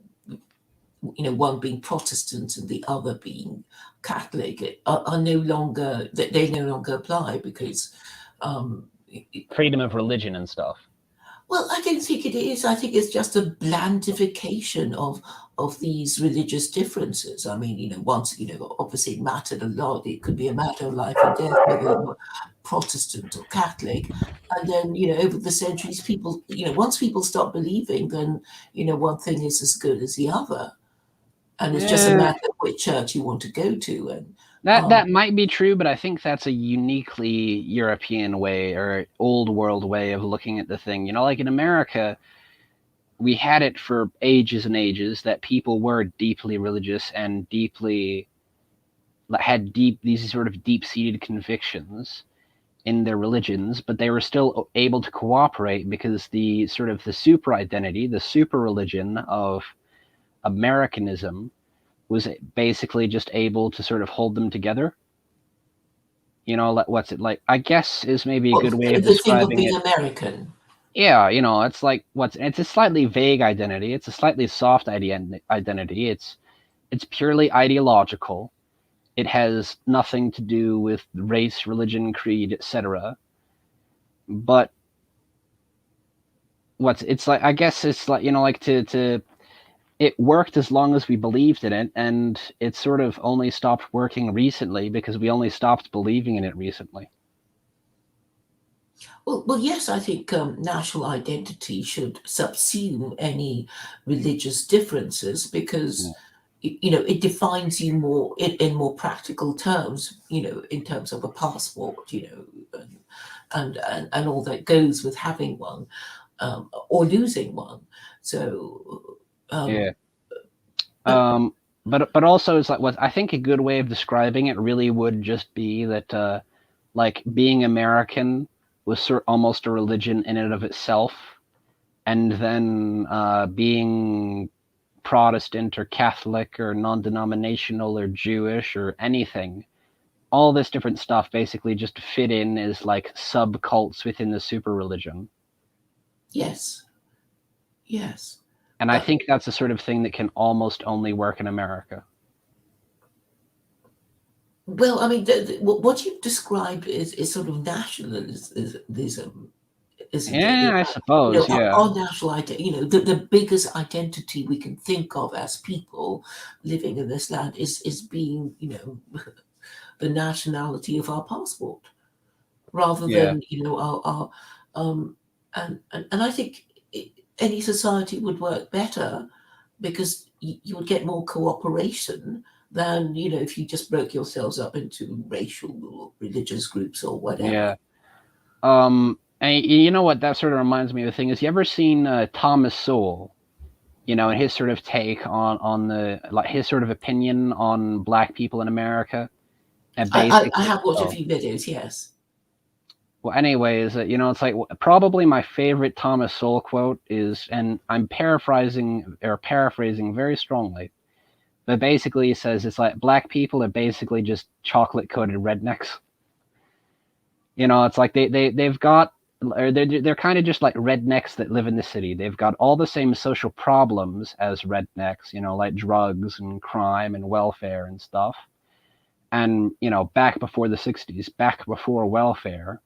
Speaker 2: one being Protestant and the other being Catholic are no longer, they no longer apply because...
Speaker 1: freedom of religion and stuff.
Speaker 2: Well, I don't think it is. I think it's just a blandification of these religious differences. I mean, once, obviously it mattered a lot. It could be a matter of life or death, whether you were Protestant or Catholic. And then, over the centuries, people, once people stop believing, then, one thing is as good as the other. And it's just a matter of which church you want to go to. And
Speaker 1: that might be true, but I think that's a uniquely European way or old world way of looking at the thing. Like in America, we had it for ages and ages that people were deeply religious and had these sort of deep-seated convictions in their religions, but they were still able to cooperate because the sort of the super identity, the super religion of Americanism was basically just able to sort of hold them together. What's it like? I guess is maybe a good way of describing it.
Speaker 2: American.
Speaker 1: Yeah, it's like it's a slightly vague identity. It's a slightly soft identity. It's purely ideological. It has nothing to do with race, religion, creed, etc. But it's like, I guess it's like, like to it worked as long as we believed in it, and it sort of only stopped working recently because we only stopped believing in it recently.
Speaker 2: Well, yes, I think national identity should subsume any religious differences because, it defines you more in more practical terms, in terms of a passport, and all that goes with having one or losing one. So...
Speaker 1: yeah. But also it's like, what I think a good way of describing it really would just be that like being American was almost a religion in and of itself, and then being Protestant or Catholic or non-denominational or Jewish or anything, all this different stuff basically just fit in as like subcults within the super religion.
Speaker 2: Yes. Yes.
Speaker 1: And I think that's the sort of thing that can almost only work in America.
Speaker 2: Well, I mean, what you've described is sort of nationalism, isn't it?
Speaker 1: Yeah, I suppose, yeah.
Speaker 2: Our national identity, the biggest identity we can think of as people living in this land is being, the nationality of our passport, rather than, our and I think any society would work better because you would get more cooperation than, if you just broke yourselves up into racial or religious groups or whatever.
Speaker 1: Yeah. And you know what that sort of reminds me of the thing is, you ever seen Thomas Sowell, and his sort of take on the, like, his sort of opinion on black people in America? And
Speaker 2: I have watched a few videos, yes.
Speaker 1: Well, anyways, it's like probably my favorite Thomas Sowell quote is, and I'm paraphrasing very strongly, but basically he says it's like black people are basically just chocolate-coated rednecks. It's like they've got, or they're kind of just like rednecks that live in the city. They've got all the same social problems as rednecks, like drugs and crime and welfare and stuff. And back before the 60s, back before welfare,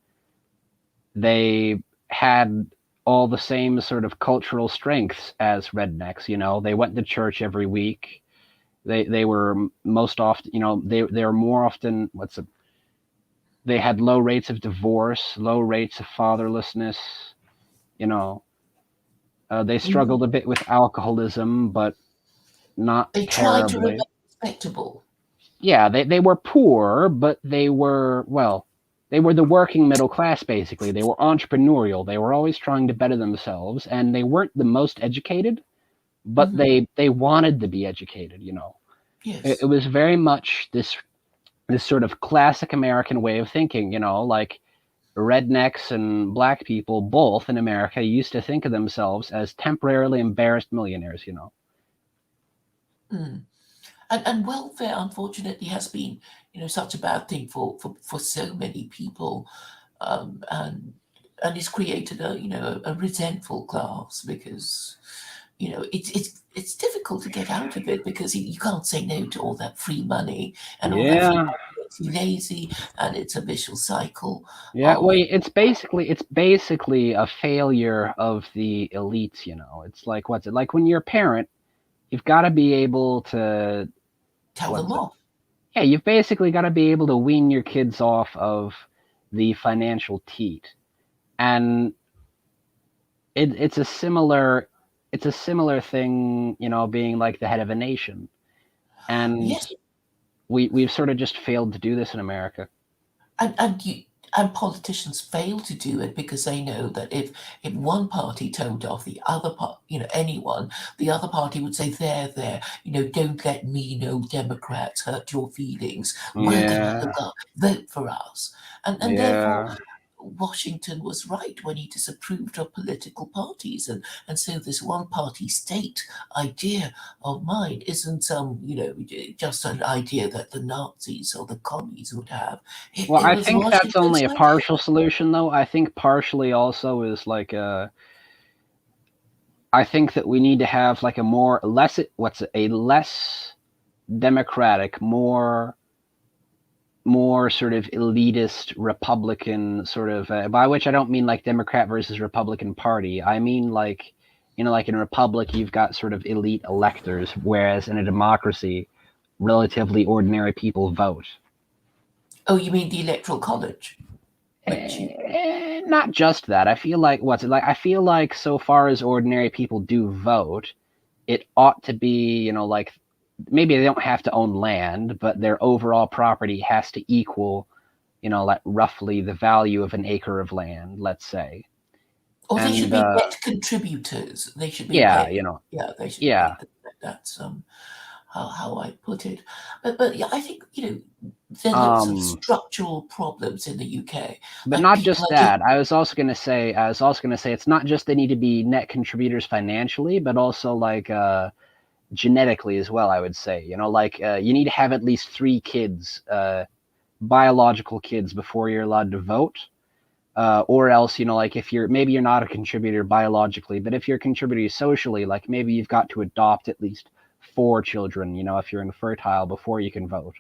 Speaker 1: they had all the same sort of cultural strengths as rednecks. They went to church every week. They were most often, they were more often they had low rates of divorce, low rates of fatherlessness. They struggled a bit with alcoholism, but not
Speaker 2: They tried to
Speaker 1: terribly.
Speaker 2: remain respectable.
Speaker 1: Yeah, they were poor, but they were the working middle class, basically. They were entrepreneurial. They were always trying to better themselves, and they weren't the most educated, but they wanted to be educated.
Speaker 2: Yes.
Speaker 1: It was very much this sort of classic American way of thinking. Like rednecks and black people both in America used to think of themselves as temporarily embarrassed millionaires.
Speaker 2: And welfare, unfortunately, has been, such a bad thing for so many people, and it's created a resentful class because, it's difficult to get out of it because you can't say no to all that free money, and all that free
Speaker 1: Yeah.
Speaker 2: money makes you lazy, and it's a vicious cycle.
Speaker 1: Yeah, well, it's basically a failure of the elites. It's like, what's it like when you're a parent? You've got to be able to
Speaker 2: Tell them off.
Speaker 1: Yeah, you've basically got to be able to wean your kids off of the financial teat, and it's a similar thing, being like the head of a nation, and
Speaker 2: Yes.
Speaker 1: we've sort of just failed to do this in America.
Speaker 2: And politicians fail to do it because they know that if one party told off the other part, anyone, the other party would say, there, don't let me, Democrats, hurt your feelings. We're going to vote for us. And therefore, Washington was right when he disapproved of political parties. And so this one party state idea of mine isn't just an idea that the Nazis or the commies would have.
Speaker 1: Well, I
Speaker 2: Was
Speaker 1: think that's only a
Speaker 2: Washington's
Speaker 1: partial
Speaker 2: idea.
Speaker 1: solution, though. I think partially also is like I think that we need to have like a less democratic, more sort of elitist Republican sort of, by which I don't mean like Democrat versus Republican Party. I mean like, like in a republic, you've got sort of elite electors, whereas in a democracy, relatively ordinary people vote.
Speaker 2: Oh, you mean the Electoral College?
Speaker 1: Not just that. I feel like I feel like so far as ordinary people do vote, it ought to be, like maybe they don't have to own land, but their overall property has to equal, like roughly the value of an acre of land, let's say.
Speaker 2: Or they should be net contributors. They should be
Speaker 1: yeah,
Speaker 2: paid. Yeah, they should
Speaker 1: yeah.
Speaker 2: be. That's how I put it. But yeah, I think there are lots of structural problems in the UK.
Speaker 1: But
Speaker 2: like
Speaker 1: not just that. I was also going to say it's not just they need to be net contributors financially, but also like genetically as well. I would say, like you need to have at least 3 kids, biological kids, before you're allowed to vote. Or else, like if you're not a contributor biologically, but if you're a contributor socially, like maybe you've got to adopt at least 4 children, if you're infertile, before you can vote.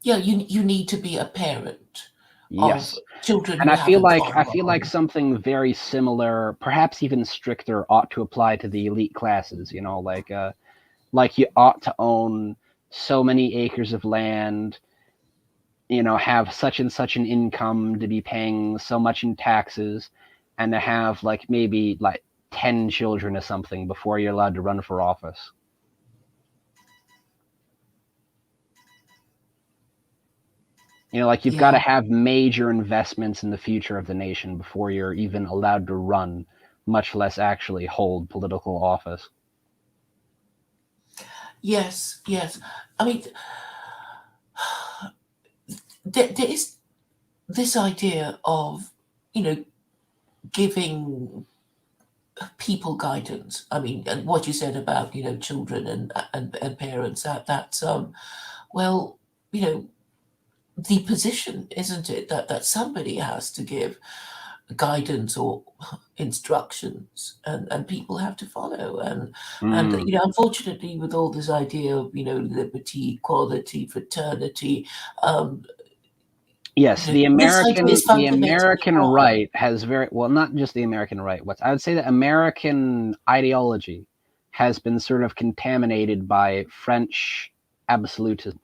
Speaker 2: Yeah, you need to be a parent.
Speaker 1: Yes.
Speaker 2: Of children.
Speaker 1: And I feel like something very similar, perhaps even stricter, ought to apply to the elite classes. Like you ought to own so many acres of land, have such and such an income to be paying so much in taxes, and to have like maybe like 10 children or something before you're allowed to run for office. Like you've got to have major investments in the future of the nation before you're even allowed to run, much less actually hold political office.
Speaker 2: Yes. I mean, there is this idea of, giving people guidance. I mean, and what you said about, children and parents, that's, well, the position, isn't it, that somebody has to give guidance or instructions, and people have to follow. And unfortunately, with all this idea of liberty, equality, fraternity,
Speaker 1: Yes,
Speaker 2: You know, this idea is
Speaker 1: the
Speaker 2: fundamentally
Speaker 1: American
Speaker 2: wrong.
Speaker 1: right has not just the American right. I would say that American ideology has been sort of contaminated by French absolutism.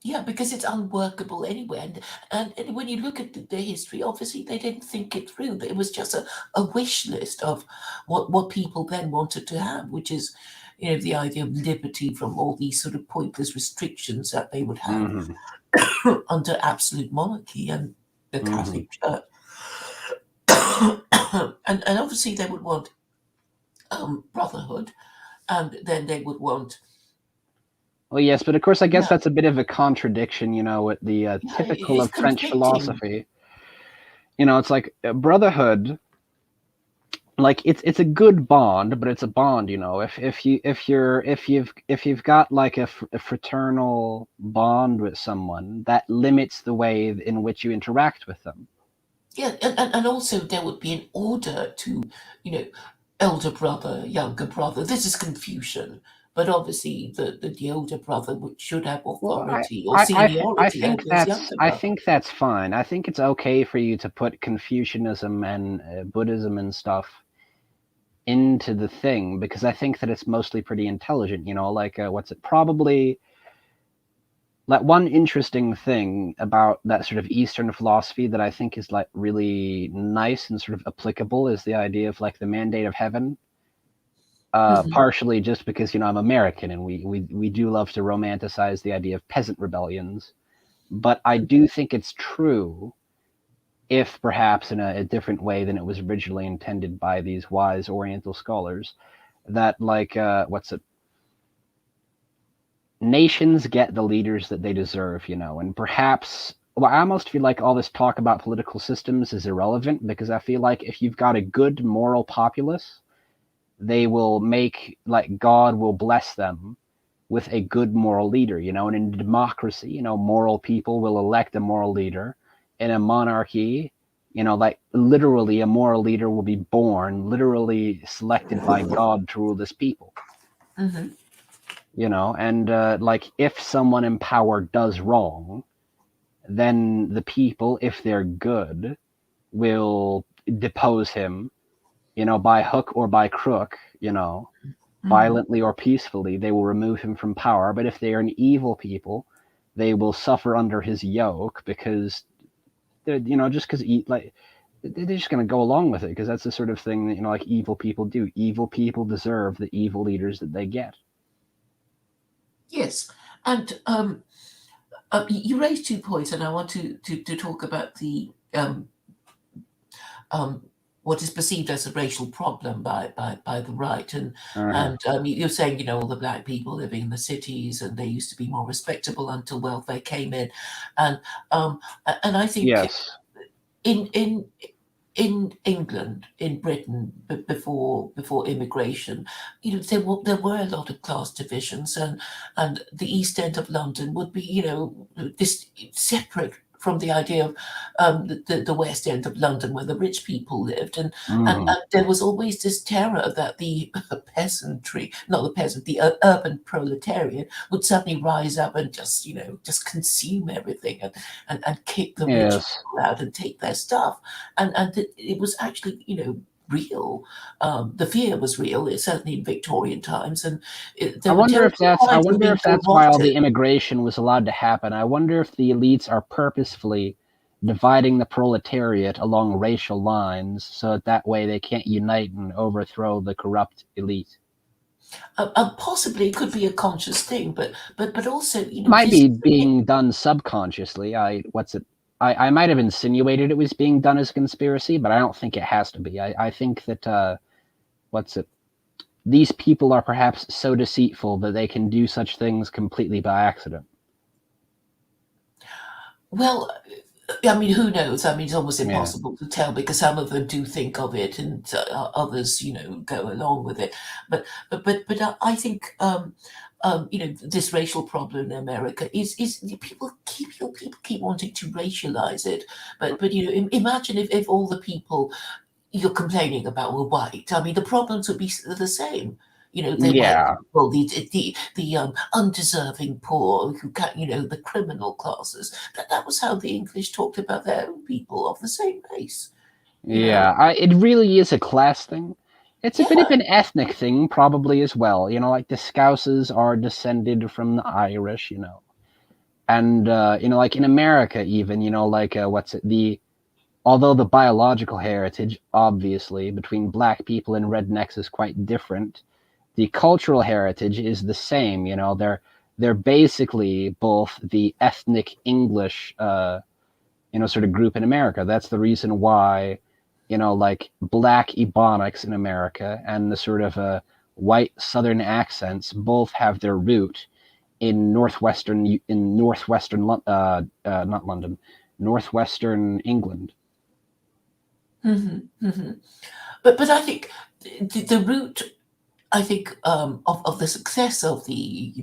Speaker 2: Yeah, because it's unworkable anyway. And when you look at the history, obviously they didn't think it through. It was just a wish list of what people then wanted to have, which is, you know, the idea of liberty from all these sort of pointless restrictions that they would have under absolute monarchy and the Catholic Church. And obviously they would want brotherhood, and then they would want.
Speaker 1: Well, yes, but of course, I guess that's a bit of a contradiction, you know, with the typical
Speaker 2: It's
Speaker 1: of French
Speaker 2: conflicting.
Speaker 1: philosophy. You know, it's like brotherhood. Like it's a good bond, but it's a bond. You know, if you've got like a fraternal bond with someone, that limits the way in which you interact with them.
Speaker 2: Yeah, and also there would be an order to, you know, elder brother, younger brother. This is confusion. But obviously, the older brother should have
Speaker 1: Well,
Speaker 2: authority or seniority over his younger
Speaker 1: I
Speaker 2: brother.
Speaker 1: think that's fine. I think it's okay for you to put Confucianism and Buddhism and stuff into the thing, because I think that it's mostly pretty intelligent. You know, like probably like one interesting thing about that sort of Eastern philosophy that I think is like really nice and sort of applicable is the idea of like the mandate of heaven. Partially just because, you know, I'm American and we do love to romanticize the idea of peasant rebellions, but I do think it's true, if perhaps in a different way than it was originally intended by these wise Oriental scholars, that like nations get the leaders that they deserve, you know, and perhaps. Well, I almost feel like all this talk about political systems is irrelevant, because I feel like if you've got a good moral populace, they will make, like, God will bless them with a good moral leader, you know. And in democracy, you know, moral people will elect a moral leader. In a monarchy, you know, like literally a moral leader will be born, literally selected by God to rule this people. You know, and like if someone in power does wrong, then the people, if they're good, will depose him, you know, by hook or by crook, you know, violently or peacefully, they will remove him from power. But if they are an evil people, they will suffer under his yoke, because they're, you know, just because like they're just going to go along with it, because that's the sort of thing that, you know, like evil people do. Evil people deserve the evil leaders that they get.
Speaker 2: Yes, and you raised 2 points, and I want to talk about the what is perceived as a racial problem by the right, and you're saying, you know, all the black people living in the cities, and they used to be more respectable until welfare came in, and I think
Speaker 1: Yes.
Speaker 2: in England, in Britain, before immigration, you know, there were a lot of class divisions, and the East End of London would be, you know, this separate from the idea of the West End of London, where the rich people lived, and there was always this terror that the peasantry, not the peasant, the urban proletariat would suddenly rise up and just, you know, just consume everything and kick the rich people out and take their stuff, and it was actually, you know, real. The fear was real, certainly in Victorian times, and
Speaker 1: I wonder if that's why all the
Speaker 2: promoted.
Speaker 1: immigration was allowed to happen. I wonder if the elites are purposefully dividing the proletariat along racial lines, so that way they can't unite and overthrow the corrupt elite.
Speaker 2: Possibly it could be a conscious thing, but also, you know,
Speaker 1: might be being done subconsciously. I might have insinuated it was being done as a conspiracy, but I don't think it has to be. I think that these people are perhaps so deceitful that they can do such things completely by accident.
Speaker 2: Well, I mean, who knows? I mean, it's almost impossible to tell, because some of them do think of it, and others, you know, go along with it. But I think, you know, this racial problem in America is people keep wanting to racialize it. But you know, imagine if all the people you're complaining about were white. I mean, the problems would be the same. They
Speaker 1: Yeah.
Speaker 2: were the undeserving poor who got, the criminal classes. That was how the English talked about their own people of the same race.
Speaker 1: Yeah, it really is a class thing. It's a bit of
Speaker 2: Yeah.
Speaker 1: an ethnic thing, probably as well. Like the Scousers are descended from the Irish, and like in America, even, like what's it? Although the biological heritage, obviously, between black people and rednecks is quite different, the cultural heritage is the same. They're basically both the ethnic English, sort of group in America. That's the reason why, like black Ebonics in America and the sort of white Southern accents both have their root in northwestern not London, northwestern England.
Speaker 2: But I think the root, I think, of the success of the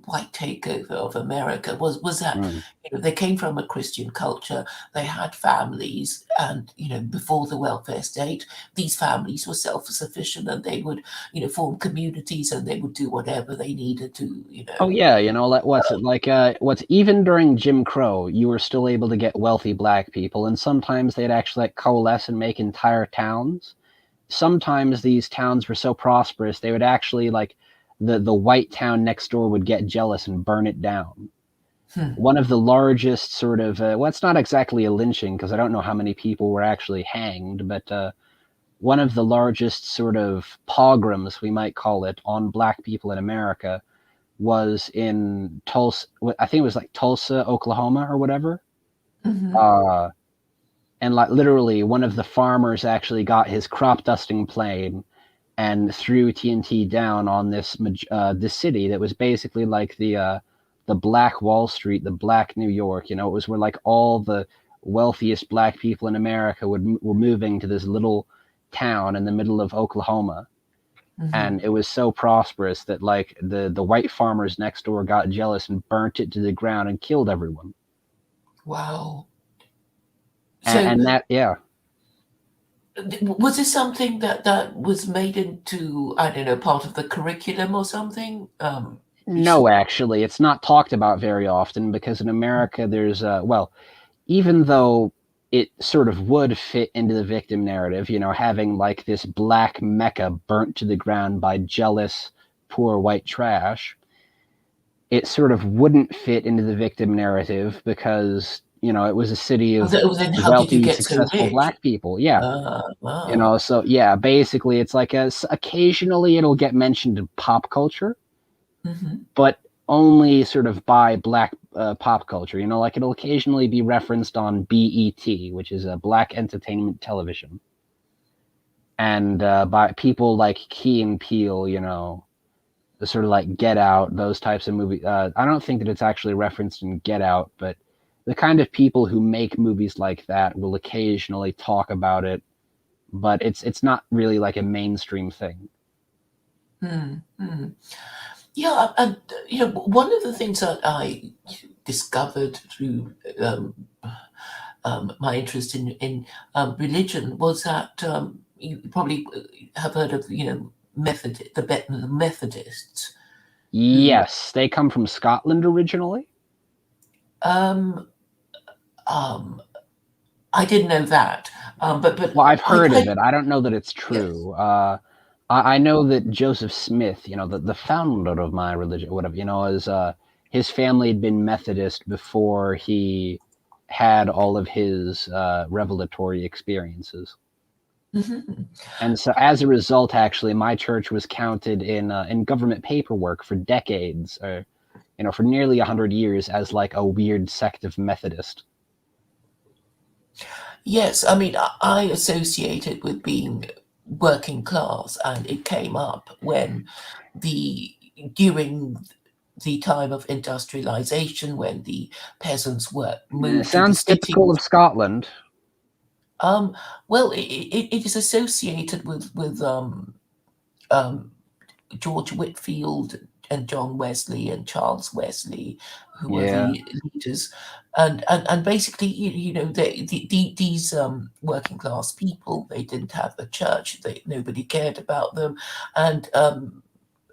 Speaker 2: white takeover of America was that they came from a Christian culture. They had families, and before the welfare state, these families were self-sufficient, and they would form communities, and they would do whatever they needed to.
Speaker 1: Oh yeah, like what's it like? What's even during Jim Crow, you were still able to get wealthy black people, and sometimes they'd actually like coalesce and make entire towns. Sometimes these towns were so prosperous they would actually like the white town next door would get jealous and burn it down. One of the largest sort of well, it's not exactly a lynching because I don't know how many people were actually hanged, but one of the largest sort of pogroms, we might call it, on black people in America was in Tulsa. I think it was like Tulsa, Oklahoma, or whatever. And like literally, one of the farmers actually got his crop dusting plane and threw TNT down on this city that was basically like the Black Wall Street, the Black New York. It was where like all the wealthiest black people in America were moving to this little town in the middle of Oklahoma. And it was so prosperous that like the white farmers next door got jealous and burnt it to the ground and killed everyone.
Speaker 2: Wow.
Speaker 1: And that, yeah.
Speaker 2: Was this something that was made into, I don't know, part of the curriculum or something?
Speaker 1: No, actually, it's not talked about very often because in America there's well, even though it sort of would fit into the victim narrative, having like this black mecca burnt to the ground by jealous, poor white trash, it sort of wouldn't fit into the victim narrative because, it was a city of wealthy, successful black people. Yeah.
Speaker 2: Wow.
Speaker 1: So yeah, basically it's like occasionally it'll get mentioned in pop culture, but only sort of by black pop culture. Like it'll occasionally be referenced on BET, which is a black entertainment television, and by people like Key and Peele, the sort of like Get Out, those types of movies. I don't think that it's actually referenced in Get Out, but the kind of people who make movies like that will occasionally talk about it, but it's not really like a mainstream thing.
Speaker 2: Yeah, and one of the things that I discovered through my interest in religion was that you probably have heard of the Methodists.
Speaker 1: Yes, they come from Scotland originally.
Speaker 2: I didn't know that, but
Speaker 1: well, I've heard of it. I don't know that it's true. Yes. I know that Joseph Smith, the founder of my religion, whatever, is his family had been Methodist before he had all of his revelatory experiences. And so, as a result, actually, my church was counted in government paperwork for decades, or for nearly 100 years, as like a weird sect of Methodist.
Speaker 2: Yes, I mean, I associate it with being working class, and it came up when during the time of industrialization, when the peasants were moved to the
Speaker 1: sounds typical of Scotland.
Speaker 2: Well, it is associated with George Whitefield and John Wesley and Charles Wesley, who were the leaders, and basically, these working class people, they didn't have a church, nobody cared about them, and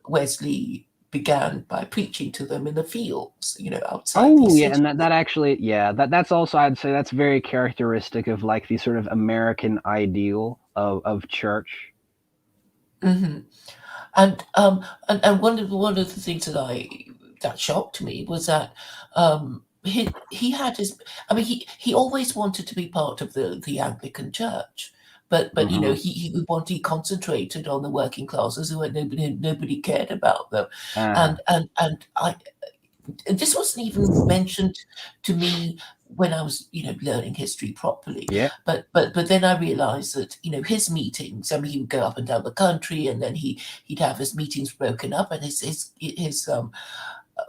Speaker 2: Wesley began by preaching to them in the fields, outside
Speaker 1: Oh
Speaker 2: these
Speaker 1: yeah,
Speaker 2: cities.
Speaker 1: and that actually, yeah, that's also, I'd say that's very characteristic of like the sort of American ideal of church.
Speaker 2: Hmm. And one of the things that shocked me was that he had his. I mean, he always wanted to be part of the Anglican Church, but
Speaker 1: Mm-hmm.
Speaker 2: he concentrated on the working classes who had nobody cared about them,
Speaker 1: Uh-huh.
Speaker 2: and this wasn't even mentioned to me when I was, learning history properly.
Speaker 1: Yeah.
Speaker 2: But then I realized that, his meetings. I mean, he would go up and down the country, and then he'd have his meetings broken up, and his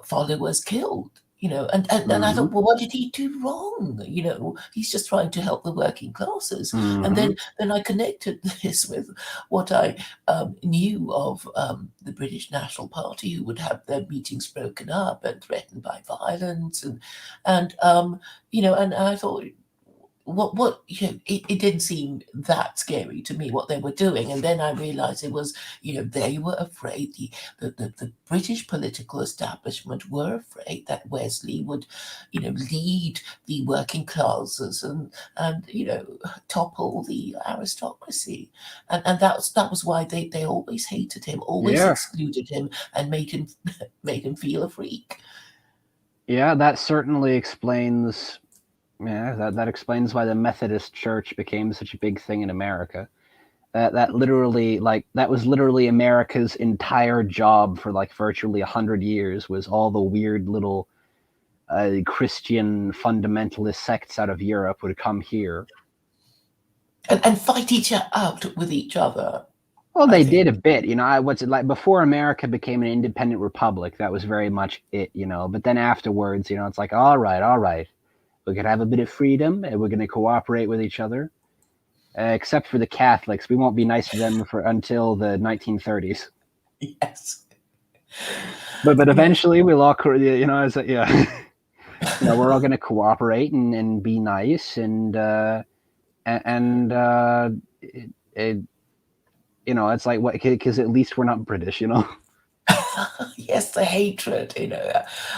Speaker 2: followers killed. And I
Speaker 1: Mm-hmm.
Speaker 2: thought, well, what did he do wrong? He's just trying to help the working classes. And
Speaker 1: Mm-hmm.
Speaker 2: then I connected this with what I knew of the British National Party, who would have their meetings broken up and threatened by violence, and I thought, what it didn't seem that scary to me what they were doing. And then I realized it was, they were afraid, the British political establishment were afraid that Wesley would, lead the working classes and topple the aristocracy. And that was why they always hated him, always
Speaker 1: Yeah.
Speaker 2: excluded him, and made him feel a freak.
Speaker 1: Yeah, that certainly explains. Yeah, that explains why the Methodist Church became such a big thing in America. That literally, like, that was literally America's entire job for like virtually 100 years, was all the weird little Christian fundamentalist sects out of Europe would come here.
Speaker 2: And fight out with each other.
Speaker 1: Well,
Speaker 2: I
Speaker 1: they did a
Speaker 2: think.
Speaker 1: bit, what's it like before America became an independent republic, that was very much it, but then afterwards, it's like, all right, we could have a bit of freedom and we're going to cooperate with each other. Except for the Catholics, we won't be nice to them until the 1930s.
Speaker 2: Yes.
Speaker 1: But eventually we'll all, yeah, we're all going to cooperate and be nice and it's like, what? Because at least we're not British.
Speaker 2: Yes, the hatred.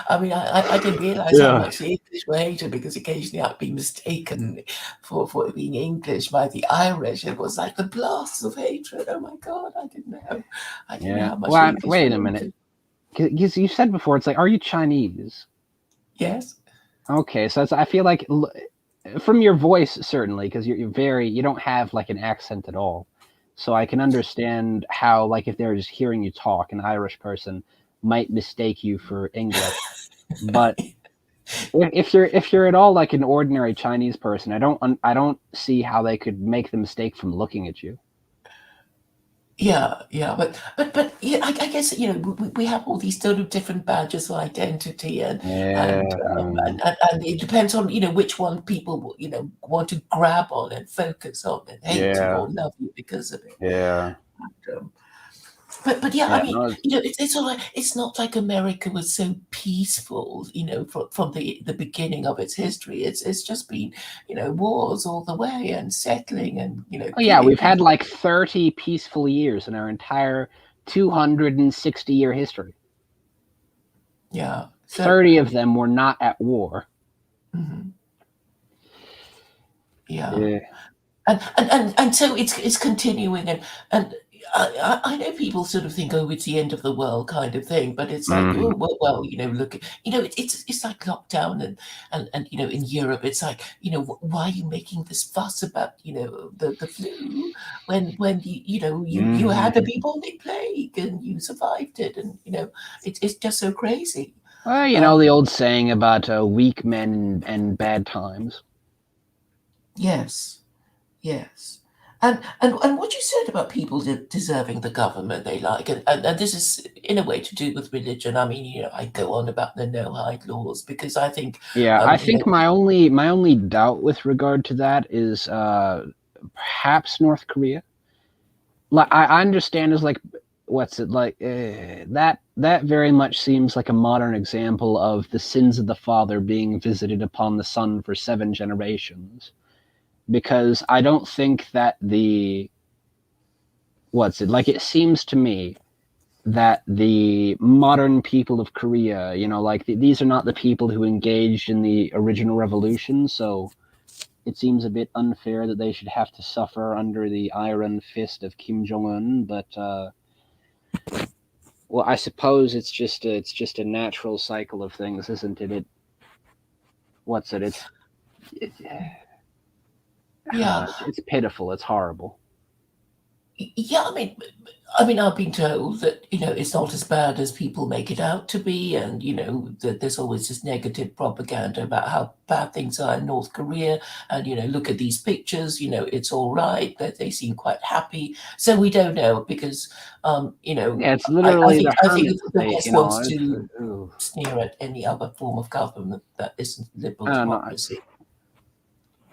Speaker 2: I mean, I didn't realize how
Speaker 1: Yeah.
Speaker 2: much the English were hated, because occasionally I'd be mistaken for being English by the Irish. It was like the blasts of hatred. Oh my God, I didn't know. I didn't know
Speaker 1: Yeah.
Speaker 2: how much the
Speaker 1: Well,
Speaker 2: English
Speaker 1: wait
Speaker 2: were
Speaker 1: a minute.
Speaker 2: hated.
Speaker 1: Because you said before, it's like, are you Chinese?
Speaker 2: Yes.
Speaker 1: Okay, so I feel like from your voice, certainly, because you don't have like an accent at all. So I can understand how, like, if they're just hearing you talk, an Irish person might mistake you for English. But if you're at all like an ordinary Chinese person, I don't see how they could make the mistake from looking at you.
Speaker 2: Yeah, but yeah, I guess we have all these sort of different badges of identity,
Speaker 1: Yeah.
Speaker 2: and it depends on which one people want to grab on and focus on and hate you
Speaker 1: Yeah.
Speaker 2: or love you because of it.
Speaker 1: Yeah.
Speaker 2: And, but yeah, I
Speaker 1: Yeah.
Speaker 2: mean,
Speaker 1: No,
Speaker 2: it's all like, it's not like America was so peaceful, from the beginning of its history. It's just been wars all the way, and settling, and
Speaker 1: oh yeah,
Speaker 2: killing
Speaker 1: we've had
Speaker 2: people.
Speaker 1: like 30 peaceful years in our entire 260-year history.
Speaker 2: Yeah, so
Speaker 1: 30 of them were not at war.
Speaker 2: mhm. Yeah.
Speaker 1: Yeah.
Speaker 2: And so it's continuing, and I know people sort of think, oh, it's the end of the world kind of thing, but it's like,
Speaker 1: Mhm.
Speaker 2: oh, well, look, it's like lockdown, and in Europe, it's like, why are you making this fuss about the flu, when you had a
Speaker 1: Mhm.
Speaker 2: bubonic plague and you survived it, and it's just so crazy.
Speaker 1: Well, the old saying about weak men and bad times.
Speaker 2: Yes. Yes. And what you said about people deserving the government they like, and this is in a way to do with religion. I mean, I go on about the no hide laws, because I think,
Speaker 1: Yeah, I
Speaker 2: you
Speaker 1: think
Speaker 2: know,
Speaker 1: my only doubt with regard to that is perhaps North Korea. Like, I understand is like, what's it like, that very much seems like a modern example of the sins of the father being visited upon the son for 7 generations, because I don't think that the what's it like, it seems to me that the modern people of Korea, like these are not the people who engaged in the original revolution, so it seems a bit unfair that they should have to suffer under the iron fist of Kim Jong-un, but well, I suppose it's just a natural cycle of things, isn't it? It's pitiful. It's horrible.
Speaker 2: Yeah, I mean, I've been told that it's not as bad as people make it out to be, and that there's always this negative propaganda about how bad things are in North Korea, and look at these pictures, it's all right, that they seem quite happy. So we don't know because,
Speaker 1: Yeah, it's literally
Speaker 2: I think
Speaker 1: the
Speaker 2: the
Speaker 1: hermit
Speaker 2: West
Speaker 1: state,
Speaker 2: wants to sneer at any other form of government that isn't liberal democracy.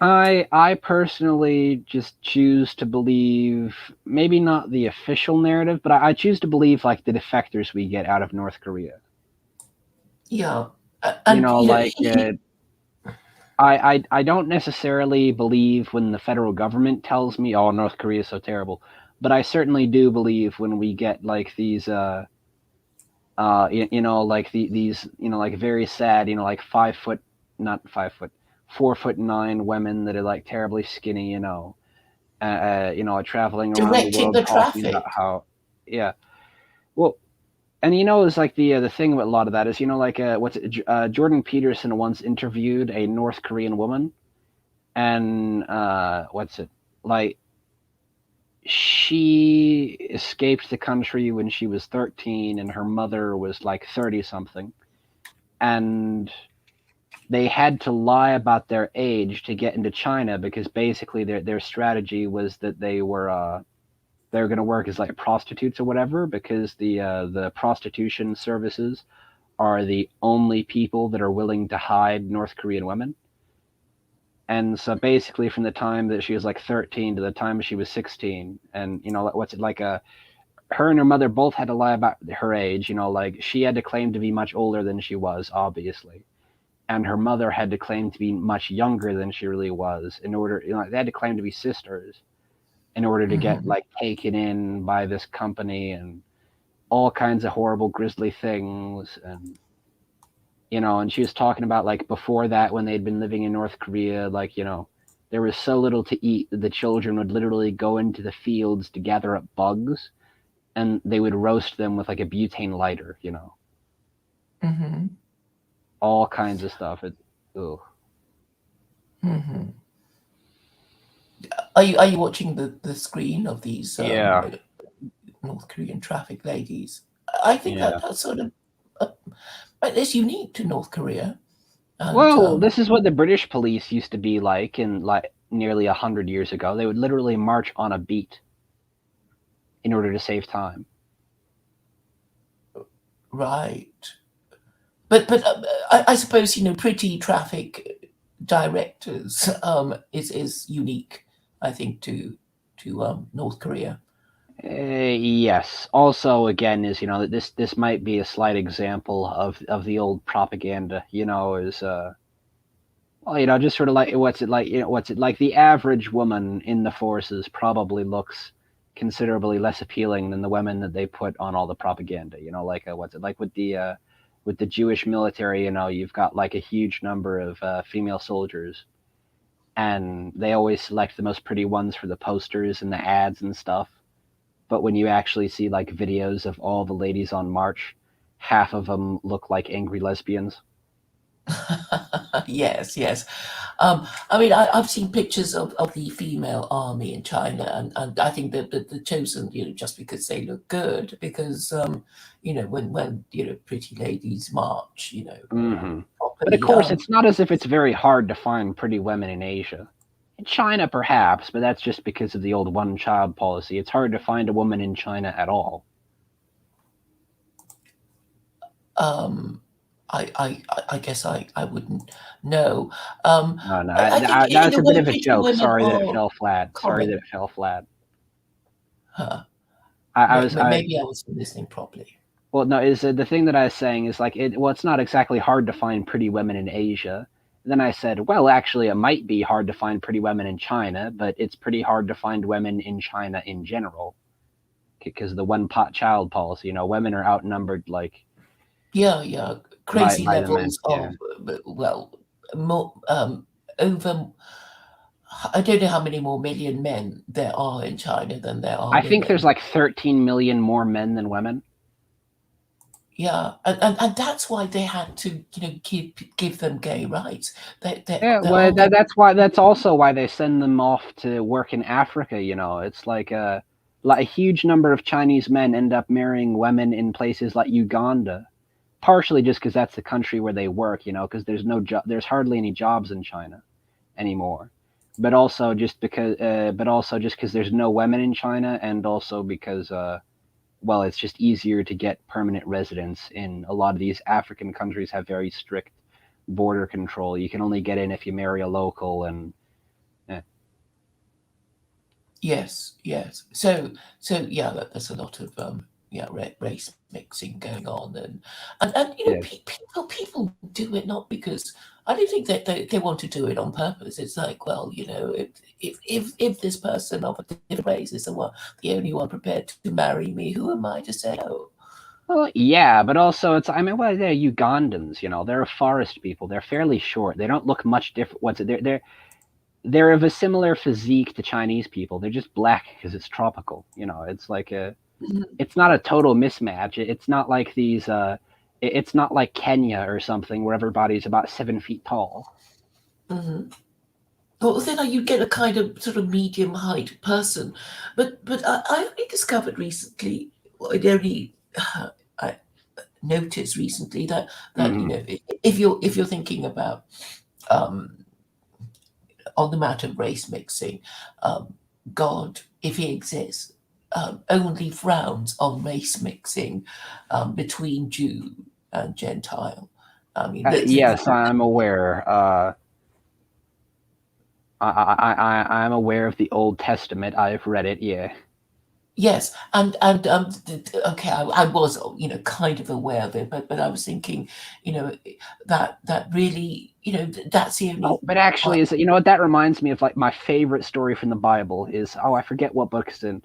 Speaker 1: I personally just choose to believe, maybe not the official narrative, but I choose to believe like the defectors we get out of North Korea.
Speaker 2: Yeah.
Speaker 1: And, I don't necessarily believe when the federal government tells me, oh, North Korea is so terrible, but I certainly do believe when we get like these, like these, like very sad, like 4'9" women that are like terribly skinny, traveling around the world talking about how, yeah. Well, and it's like the thing with a lot of that is Jordan Peterson once interviewed a North Korean woman, and she escaped the country when she was 13, and her mother was like 30 something, and they had to lie about their age to get into China because basically their strategy was that they were going to work as like prostitutes or whatever, because the prostitution services are the only people that are willing to hide North Korean women. And so basically from the time that she was like 13 to the time she was 16, and her and her mother both had to lie about her age, like she had to claim to be much older than she was, obviously. And her mother had to claim to be much younger than she really was in order, they had to claim to be sisters in order to get like taken in by this company and all kinds of horrible, grisly things. And, and she was talking about like before that, when they'd been living in North Korea, like, there was so little to eat that the children would literally go into the fields to gather up bugs, and they would roast them with like a butane lighter, all kinds of stuff.
Speaker 2: Are you watching the screen of these North Korean traffic ladies? I think that's sort of it's unique to North Korea.
Speaker 1: And, this is what the British police used to be like in like nearly 100 years ago. They would literally march on a beat in order to save time.
Speaker 2: Right. But I suppose pretty traffic directors is unique, I think, to North Korea.
Speaker 1: Yes. Also, again, is this might be a slight example of the old propaganda. Is just sort of like what's it like? The average woman in the forces probably looks considerably less appealing than the women that they put on all the propaganda. With the Jewish military, you've got like a huge number of female soldiers, and they always select the most pretty ones for the posters and the ads and stuff. But when you actually see like videos of all the ladies on march, half of them look like angry lesbians.
Speaker 2: Yes. I mean, I've seen pictures of the female army in China, and I think that they're chosen, just because they look good. Because when pretty ladies march,
Speaker 1: But of course, it's not as if it's very hard to find pretty women in Asia. In China, perhaps, but that's just because of the old one-child policy. It's hard to find a woman in China at all.
Speaker 2: I guess I wouldn't know.
Speaker 1: No, that's a bit of a joke. Sorry that it fell flat.
Speaker 2: Huh.
Speaker 1: Maybe
Speaker 2: I wasn't listening properly.
Speaker 1: Well, no, is the thing that I was saying is like it's not exactly hard to find pretty women in Asia. Then I said, well, actually, it might be hard to find pretty women in China, but it's pretty hard to find women in China in general. because of the one-child policy. Women are outnumbered like
Speaker 2: crazy
Speaker 1: by the men.
Speaker 2: levels of more over. I don't know how many more million men there are in China than there are
Speaker 1: I
Speaker 2: women.
Speaker 1: think there's like 13 million more men than women.
Speaker 2: Yeah, and that's why they had to, give them gay rights.
Speaker 1: That's also why they send them off to work in Africa. It's like a huge number of Chinese men end up marrying women in places like Uganda, partially just because that's the country where they work. Because there's hardly any jobs in China anymore. But also just because there's no women in China, and also because it's just easier to get permanent residence in a lot of these African countries. Have very strict border control. You can only get in if you marry a local, and
Speaker 2: yes. So there's a lot of race mixing going on, and people do it not because I don't think that they want to do it on purpose. It's like, well, if this person of a different race is the only one prepared to marry me, who am I to say no?
Speaker 1: Well, yeah, but also they're Ugandans. They're a forest people. They're fairly short. They don't look much different. They're of a similar physique to Chinese people. They're just black because it's tropical. It's like it's not a total mismatch. It's not like these. It's not like Kenya or something where everybody's about 7 feet tall.
Speaker 2: Mm-hmm. Well, then you get a kind of sort of medium height person, but I only discovered recently. I noticed recently that if you're thinking about on the matter of race mixing, God, if he exists, only frowns on race mixing between Jew and Gentile. I mean,
Speaker 1: yes, I'm aware. I'm aware of the Old Testament. I've read it. Yeah.
Speaker 2: Yes, and okay, I was kind of aware of it, but I was thinking, that really, that's the only.
Speaker 1: Oh, but actually, what that reminds me of? Like my favorite story from the Bible is I forget what book it's in,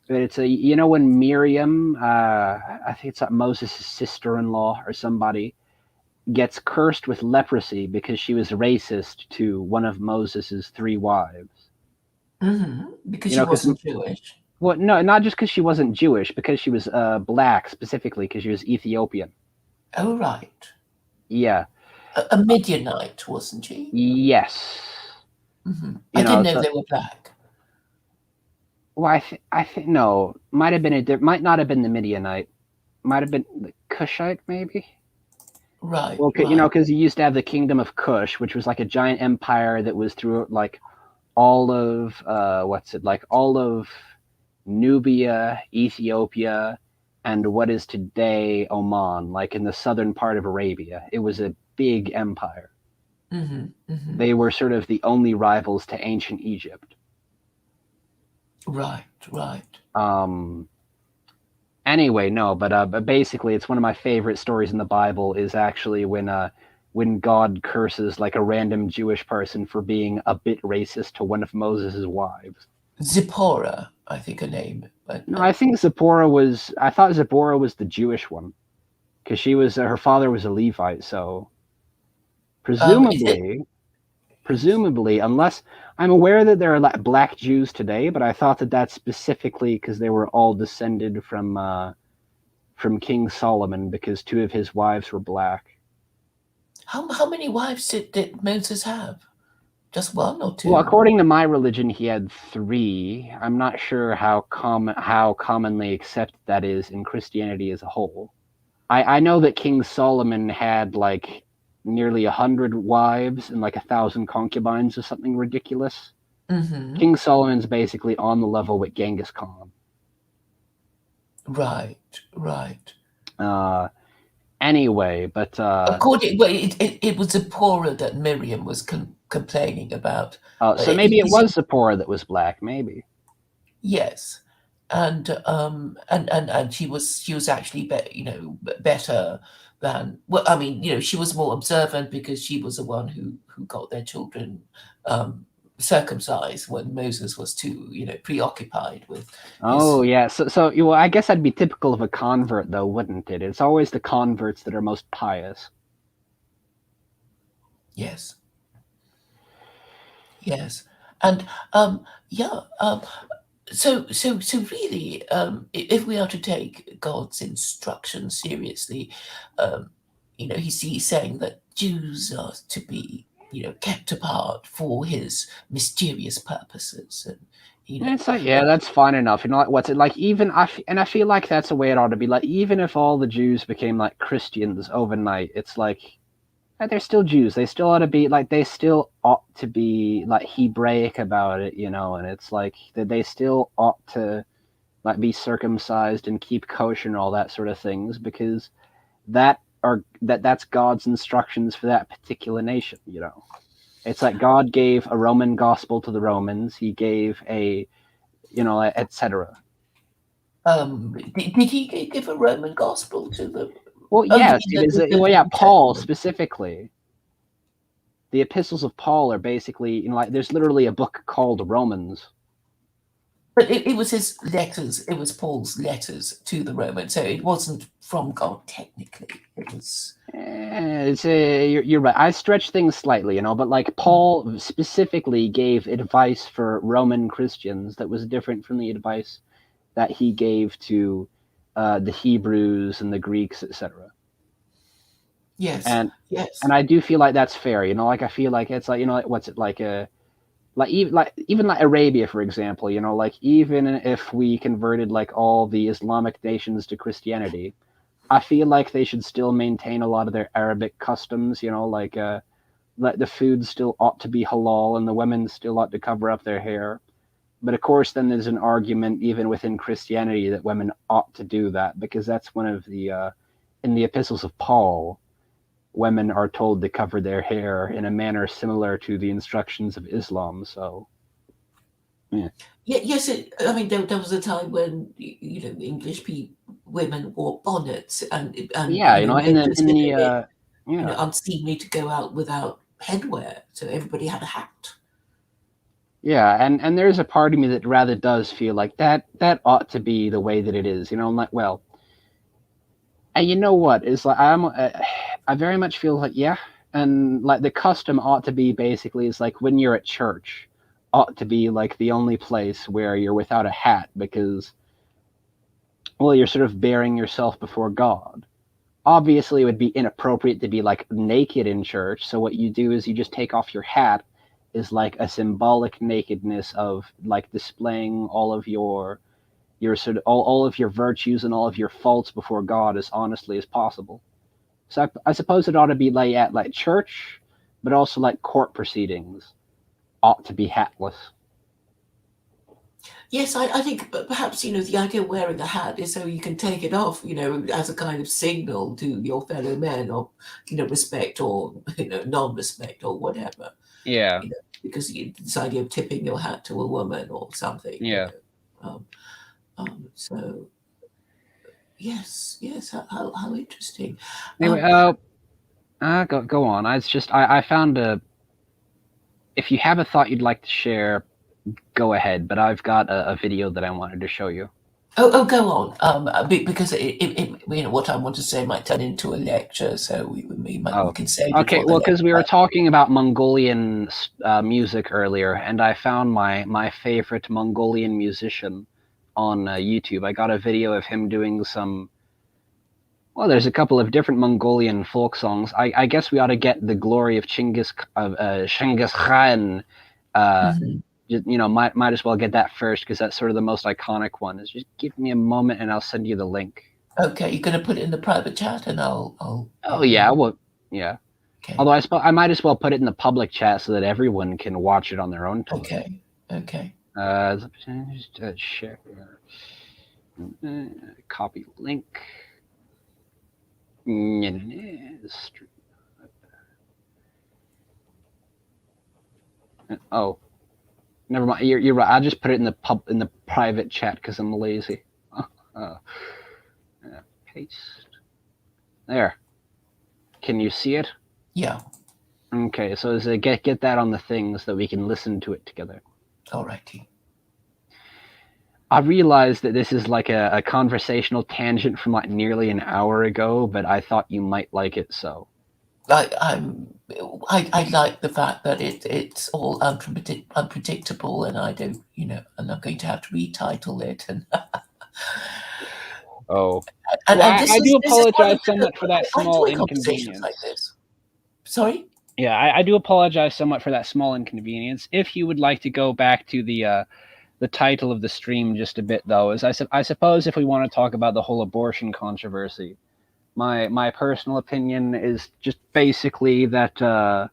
Speaker 1: but it's when Miriam, I think it's like Moses' sister-in-law or somebody, gets cursed with leprosy because she was racist to one of Moses's 3 wives.
Speaker 2: Mm-hmm. Because she wasn't Jewish.
Speaker 1: Well, no, not just because she wasn't Jewish, because she was black, specifically because she was Ethiopian.
Speaker 2: Oh, right.
Speaker 1: Yeah.
Speaker 2: A Midianite, wasn't she?
Speaker 1: Yes.
Speaker 2: Mm-hmm. I didn't know they were black.
Speaker 1: Well, I think no, might not have been the Midianite, might have been the Cushite, maybe.
Speaker 2: Right.
Speaker 1: Well, because you used to have the Kingdom of Kush, which was like a giant empire that was through like all of all of Nubia, Ethiopia, and what is today Oman, like in the southern part of Arabia. It was a big empire.
Speaker 2: Mm-hmm, mm-hmm.
Speaker 1: They were sort of the only rivals to ancient Egypt.
Speaker 2: Right.
Speaker 1: Anyway, no, but basically, it's one of my favorite stories in the Bible. Is actually when God curses like a random Jewish person for being a bit racist to one of Moses' wives.
Speaker 2: Zipporah, I think her name. But
Speaker 1: no, I think Zipporah was. I thought Zipporah was the Jewish one, because she was her father was a Levite, so presumably, unless I'm aware that there are black Jews today, but I thought that that's specifically because they were all descended from King Solomon, because 2 of his wives were black.
Speaker 2: How many wives did Moses have? Just 1 or 2?
Speaker 1: Well, according to my religion, he had 3. I'm not sure how commonly accepted that is in Christianity as a whole. I know that King Solomon had like nearly 100 wives and like 1,000 concubines or something ridiculous.
Speaker 2: Mm-hmm.
Speaker 1: King Solomon's basically on the level with Genghis Khan.
Speaker 2: Right.
Speaker 1: Anyway, but
Speaker 2: it was Zipporah that Miriam was complaining about.
Speaker 1: So maybe it was Zipporah that was black, maybe.
Speaker 2: Yes, and she was actually better than, well, I mean, she was more observant because she was the one who got their children circumcised when Moses was too, preoccupied with.
Speaker 1: Oh yeah, so well, I guess that'd be typical of a convert, though, wouldn't it? It's always the converts that are most pious.
Speaker 2: Yes. Yes, and yeah. So really, if we are to take God's instruction seriously, he's saying that Jews are to be, kept apart for His mysterious purposes, and
Speaker 1: It's like, yeah, that's fine enough. Like, what's it like? Even I feel like that's the way it ought to be. Like, even if all the Jews became like Christians overnight, it's like they're still Jews. They still ought to be like, they still ought to be like Hebraic about it, and it's like that they still ought to like be circumcised and keep kosher and all that sort of things, because that's God's instructions for that particular nation. It's like God gave a Roman gospel to the Romans. He gave a, etc.
Speaker 2: Did He give a Roman gospel to them?
Speaker 1: Well, yes, Paul specifically. The epistles of Paul are basically, there's literally a book called Romans.
Speaker 2: But it was his letters. It was Paul's letters to the Romans, so it wasn't from God technically. It was.
Speaker 1: You're right. I stretch things slightly, but like Paul specifically gave advice for Roman Christians that was different from the advice that he gave to the Hebrews and the Greeks, etc.
Speaker 2: Yes.
Speaker 1: And
Speaker 2: yes.
Speaker 1: And I do feel like that's fair. Like I feel like it's like what's it like even like Arabia, for example. Like even if we converted like all the Islamic nations to Christianity, I feel like they should still maintain a lot of their Arabic customs. Like the food still ought to be halal and the women still ought to cover up their hair. But of course, then there's an argument even within Christianity that women ought to do that, because that's one of the in the epistles of Paul, women are told to cover their hair in a manner similar to the instructions of Islam. So, yeah.
Speaker 2: Yes. There was a time when English women wore bonnets, and
Speaker 1: Yeah,
Speaker 2: unseemly to go out without headwear, so everybody had a hat.
Speaker 1: Yeah, and there's a part of me that rather does feel like that ought to be the way that it is. Like, well, and you know what? It's like I very much feel like, yeah, and like the custom ought to be basically is like when you're at church, ought to be like the only place where you're without a hat, because, well, you're sort of bearing yourself before God. Obviously, it would be inappropriate to be like naked in church. So what you do is you just take off your hat, is like a symbolic nakedness of like displaying all of your sort of all of your virtues and all of your faults before God as honestly as possible. So I suppose it ought to be like at like church, but also like court proceedings ought to be hatless.
Speaker 2: Yes, I think perhaps, the idea of wearing a hat is so you can take it off, as a kind of signal to your fellow men of, respect or, non-respect or whatever.
Speaker 1: Yeah.
Speaker 2: Because this idea of tipping your hat to a woman or something.
Speaker 1: Yeah.
Speaker 2: So, yes, how interesting.
Speaker 1: Anyway, go on. I found if you have a thought you'd like to share, go ahead. But I've got a video that I wanted to show you.
Speaker 2: Oh, go on. Because what I want to say might turn into a lecture, so we can say.
Speaker 1: Okay, well, because we were talking about Mongolian music earlier, and I found my favorite Mongolian musician on YouTube. I got a video of him doing some. Well, there's a couple of different Mongolian folk songs. I guess we ought to get the glory of Chinggis Khan. Might as well get that first, because that's sort of the most iconic one. Just give me a moment and I'll send you the link.
Speaker 2: Okay, you're going to put it in the private chat and I'll
Speaker 1: Oh yeah, well, yeah. Okay. Although I might as well put it in the public chat so that everyone can watch it on their own time.
Speaker 2: Okay.
Speaker 1: Share. Copy link. Oh. Never mind. You're right. I'll just put it in the private chat because I'm lazy. Paste. There. Can you see it?
Speaker 2: Yeah.
Speaker 1: Okay, so get that on the thing so that we can listen to it together.
Speaker 2: Alrighty.
Speaker 1: I realize that this is like a conversational tangent from like nearly an hour ago, but I thought you might like it so.
Speaker 2: I like the fact that it's all unpredictable, and I don't, I'm not going to have to retitle it. And
Speaker 1: Oh,
Speaker 2: and,
Speaker 1: well,
Speaker 2: and
Speaker 1: I do
Speaker 2: this is one
Speaker 1: apologize
Speaker 2: of
Speaker 1: so much for that
Speaker 2: I
Speaker 1: small
Speaker 2: enjoy conversations like
Speaker 1: inconvenience.
Speaker 2: this. Sorry?
Speaker 1: Yeah, I do apologize so much for that small inconvenience. If you would like to go back to the title of the stream just a bit, though, is I suppose if we want to talk about the whole abortion controversy, my personal opinion is just basically that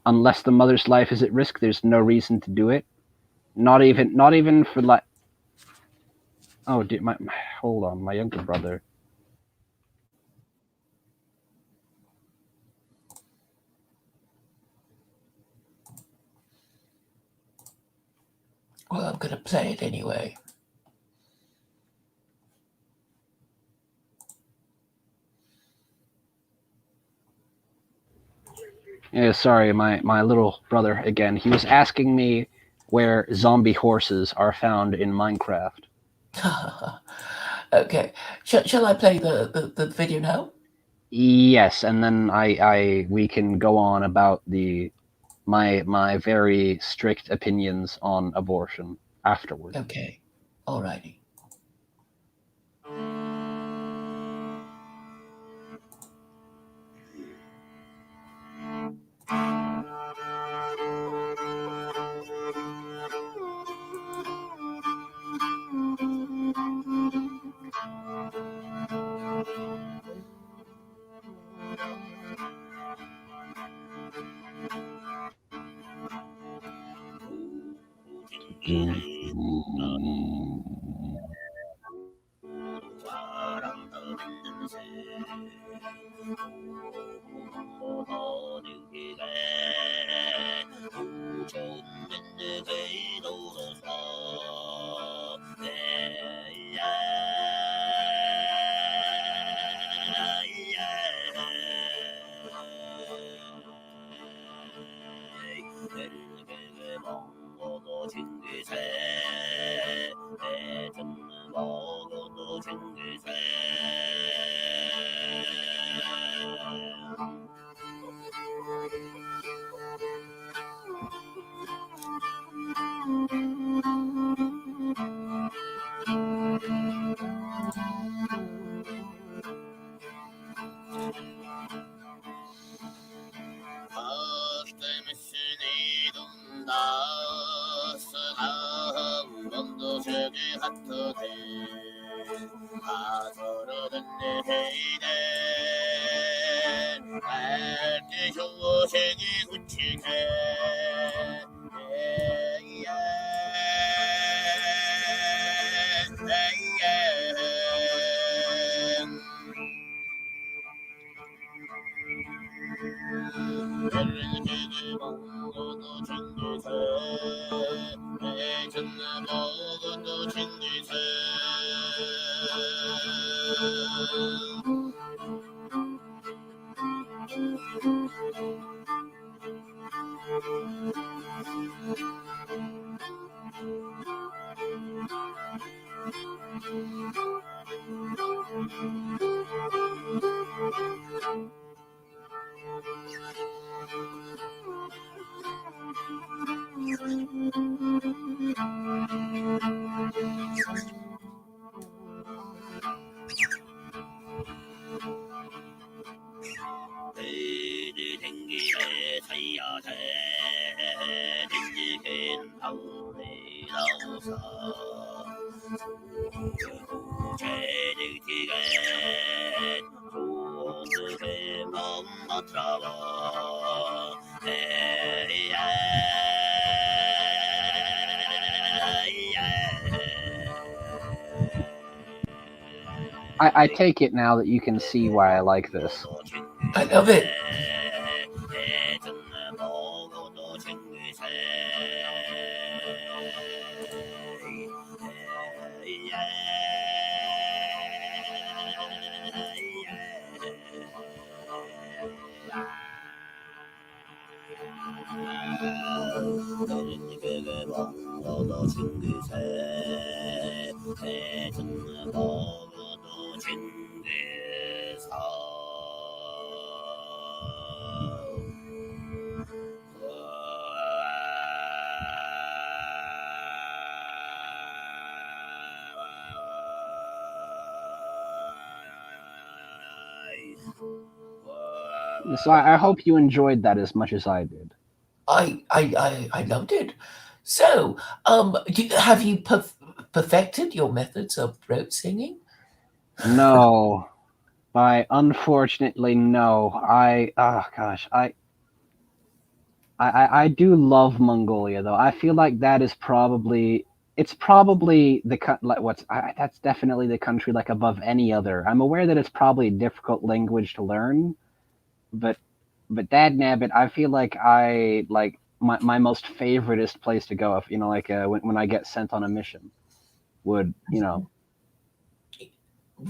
Speaker 1: unless the mother's life is at risk, there's no reason to do it. Not even for like. Oh, dude, hold on, my younger brother.
Speaker 2: Well, I'm going to play it anyway.
Speaker 1: Yeah, sorry, my little brother again. He was asking me where zombie horses are found in Minecraft.
Speaker 2: Okay. Shall I play the video now?
Speaker 1: Yes, and then we can go on about my very strict opinions on abortion afterwards.
Speaker 2: Okay. Alrighty.
Speaker 1: I take it now that you can see why I like this.
Speaker 2: I love it.
Speaker 1: So I hope you enjoyed that as much as I did.
Speaker 2: I loved it. So, have you perfected your methods of throat singing?
Speaker 1: No, unfortunately, no. I do love Mongolia though. I feel like that is probably that's definitely the country like above any other. I'm aware that it's probably a difficult language to learn, but dadnabbit, I feel like my most favoriteest place to go if when I get sent on a mission would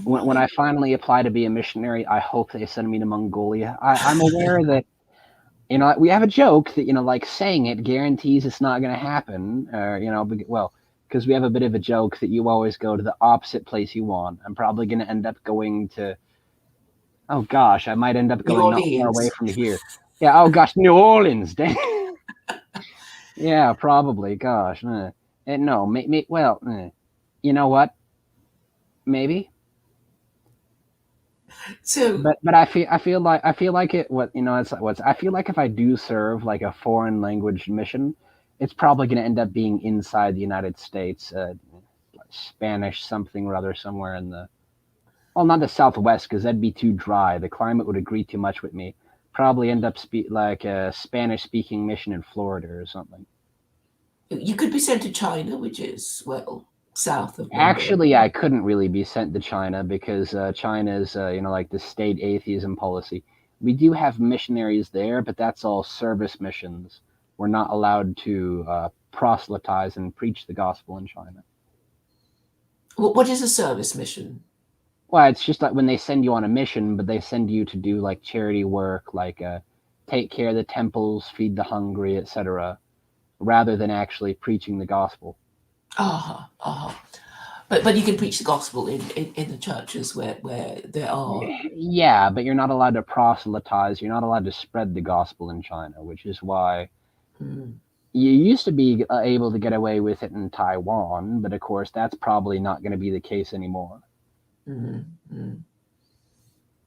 Speaker 1: when I finally apply to be a missionary, I hope they send me to Mongolia. I'm aware that we have a joke that like saying it guarantees it's not going to happen, because we have a bit of a joke that you always go to the opposite place you want. I'm probably going to end up going to, oh gosh, I might end up going not far away from here. Yeah, oh gosh, New Orleans. Yeah, probably. Gosh, no, you know what? Maybe.
Speaker 2: So,
Speaker 1: but I feel like I feel like if I do serve like a foreign language mission, it's probably going to end up being inside the United States, Spanish something or other somewhere in the, well, not the Southwest because that'd be too dry. The climate would agree too much with me. Probably end up like a Spanish speaking mission in Florida or something.
Speaker 2: You could be sent to China, which is south of Mongolia.
Speaker 1: Actually, I couldn't really be sent to China because China's, like the state atheism policy. We do have missionaries there, but that's all service missions. We're not allowed to proselytize and preach the gospel in China.
Speaker 2: What is a service mission?
Speaker 1: Well, it's just like when they send you on a mission, but they send you to do like charity work, like take care of the temples, feed the hungry, etc., rather than actually preaching the gospel.
Speaker 2: But you can preach the gospel in the churches where there are.
Speaker 1: Yeah, but you're not allowed to proselytize. You're not allowed to spread the gospel in China, which is why you used to be able to get away with it in Taiwan, but of course that's probably not going to be the case anymore.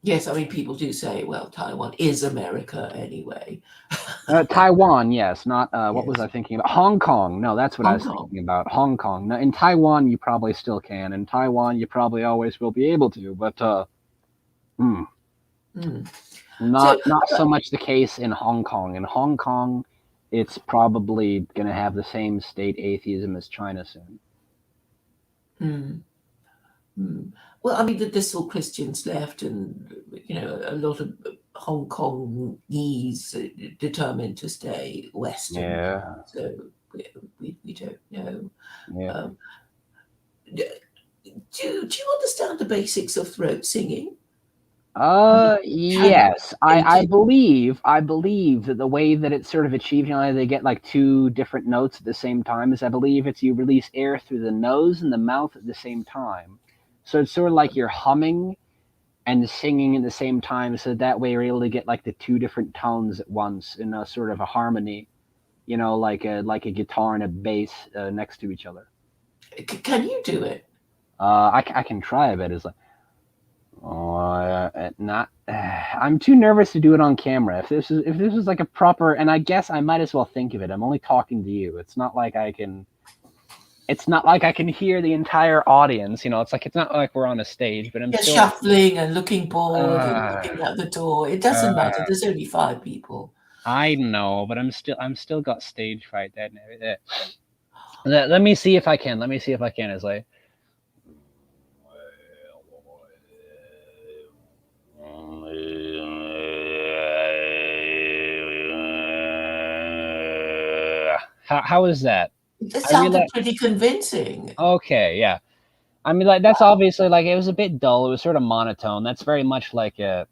Speaker 2: Yes, I mean people do say, well, Taiwan is America anyway.
Speaker 1: Taiwan, yes, not what was I thinking about? Hong Kong. No, that's what I was thinking about. Hong Kong. Now, in Taiwan, you probably still can. In Taiwan, you probably always will be able to, but not so much the case in Hong Kong. In Hong Kong, it's probably going to have the same state atheism as China soon.
Speaker 2: Well, I mean, there's still Christians left, and a lot of Hong Kongese determined to stay Western.
Speaker 1: Yeah.
Speaker 2: So we don't know.
Speaker 1: Yeah.
Speaker 2: Do you understand the basics of throat singing?
Speaker 1: Yes. I believe that the way that it's sort of achieved, they get like two different notes at the same time, is I believe it's you release air through the nose and the mouth at the same time. So it's sort of like you're humming and singing at the same time, so that way you're able to get like the two different tones at once in a sort of a harmony, like a guitar and a bass next to each other.
Speaker 2: Can you do it?
Speaker 1: I can try a bit. It's like, I'm too nervous to do it on camera. If this was like a proper, and I guess I might as well think of it. I'm only talking to you. It's not like I can hear the entire audience. It's not like we're on a stage, but I'm still
Speaker 2: shuffling and looking bored and looking at the door. It doesn't matter. There's only 5 people.
Speaker 1: I know, but I'm still got stage fright. Let me see if I can. It's like, how is that?
Speaker 2: It sounded pretty convincing.
Speaker 1: Okay, yeah. I mean, like that's obviously like it was a bit dull. It was sort of monotone. That's very much like it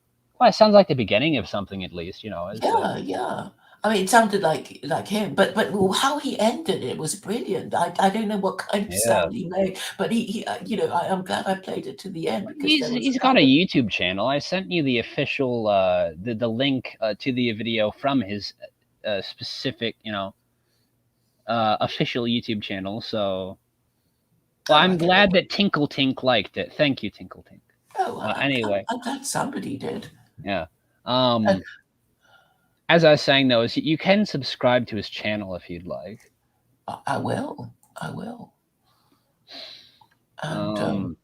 Speaker 1: sounds like the beginning of something at least.
Speaker 2: Yeah. I mean, it sounded like him, but how he ended it was brilliant. I don't know what kind of sound he made, but he you know, I'm glad I played it to the end because
Speaker 1: He's got a YouTube channel. I sent you the official the link to the video from his specific, you know, official YouTube channel. So, well, I'm glad that Tinkle Tink liked it. Thank you, Tinkle Tink.
Speaker 2: Oh,
Speaker 1: anyway,
Speaker 2: I'm glad somebody did.
Speaker 1: Yeah. As I was saying, though, is you can subscribe to his channel if you'd like.
Speaker 2: I will. And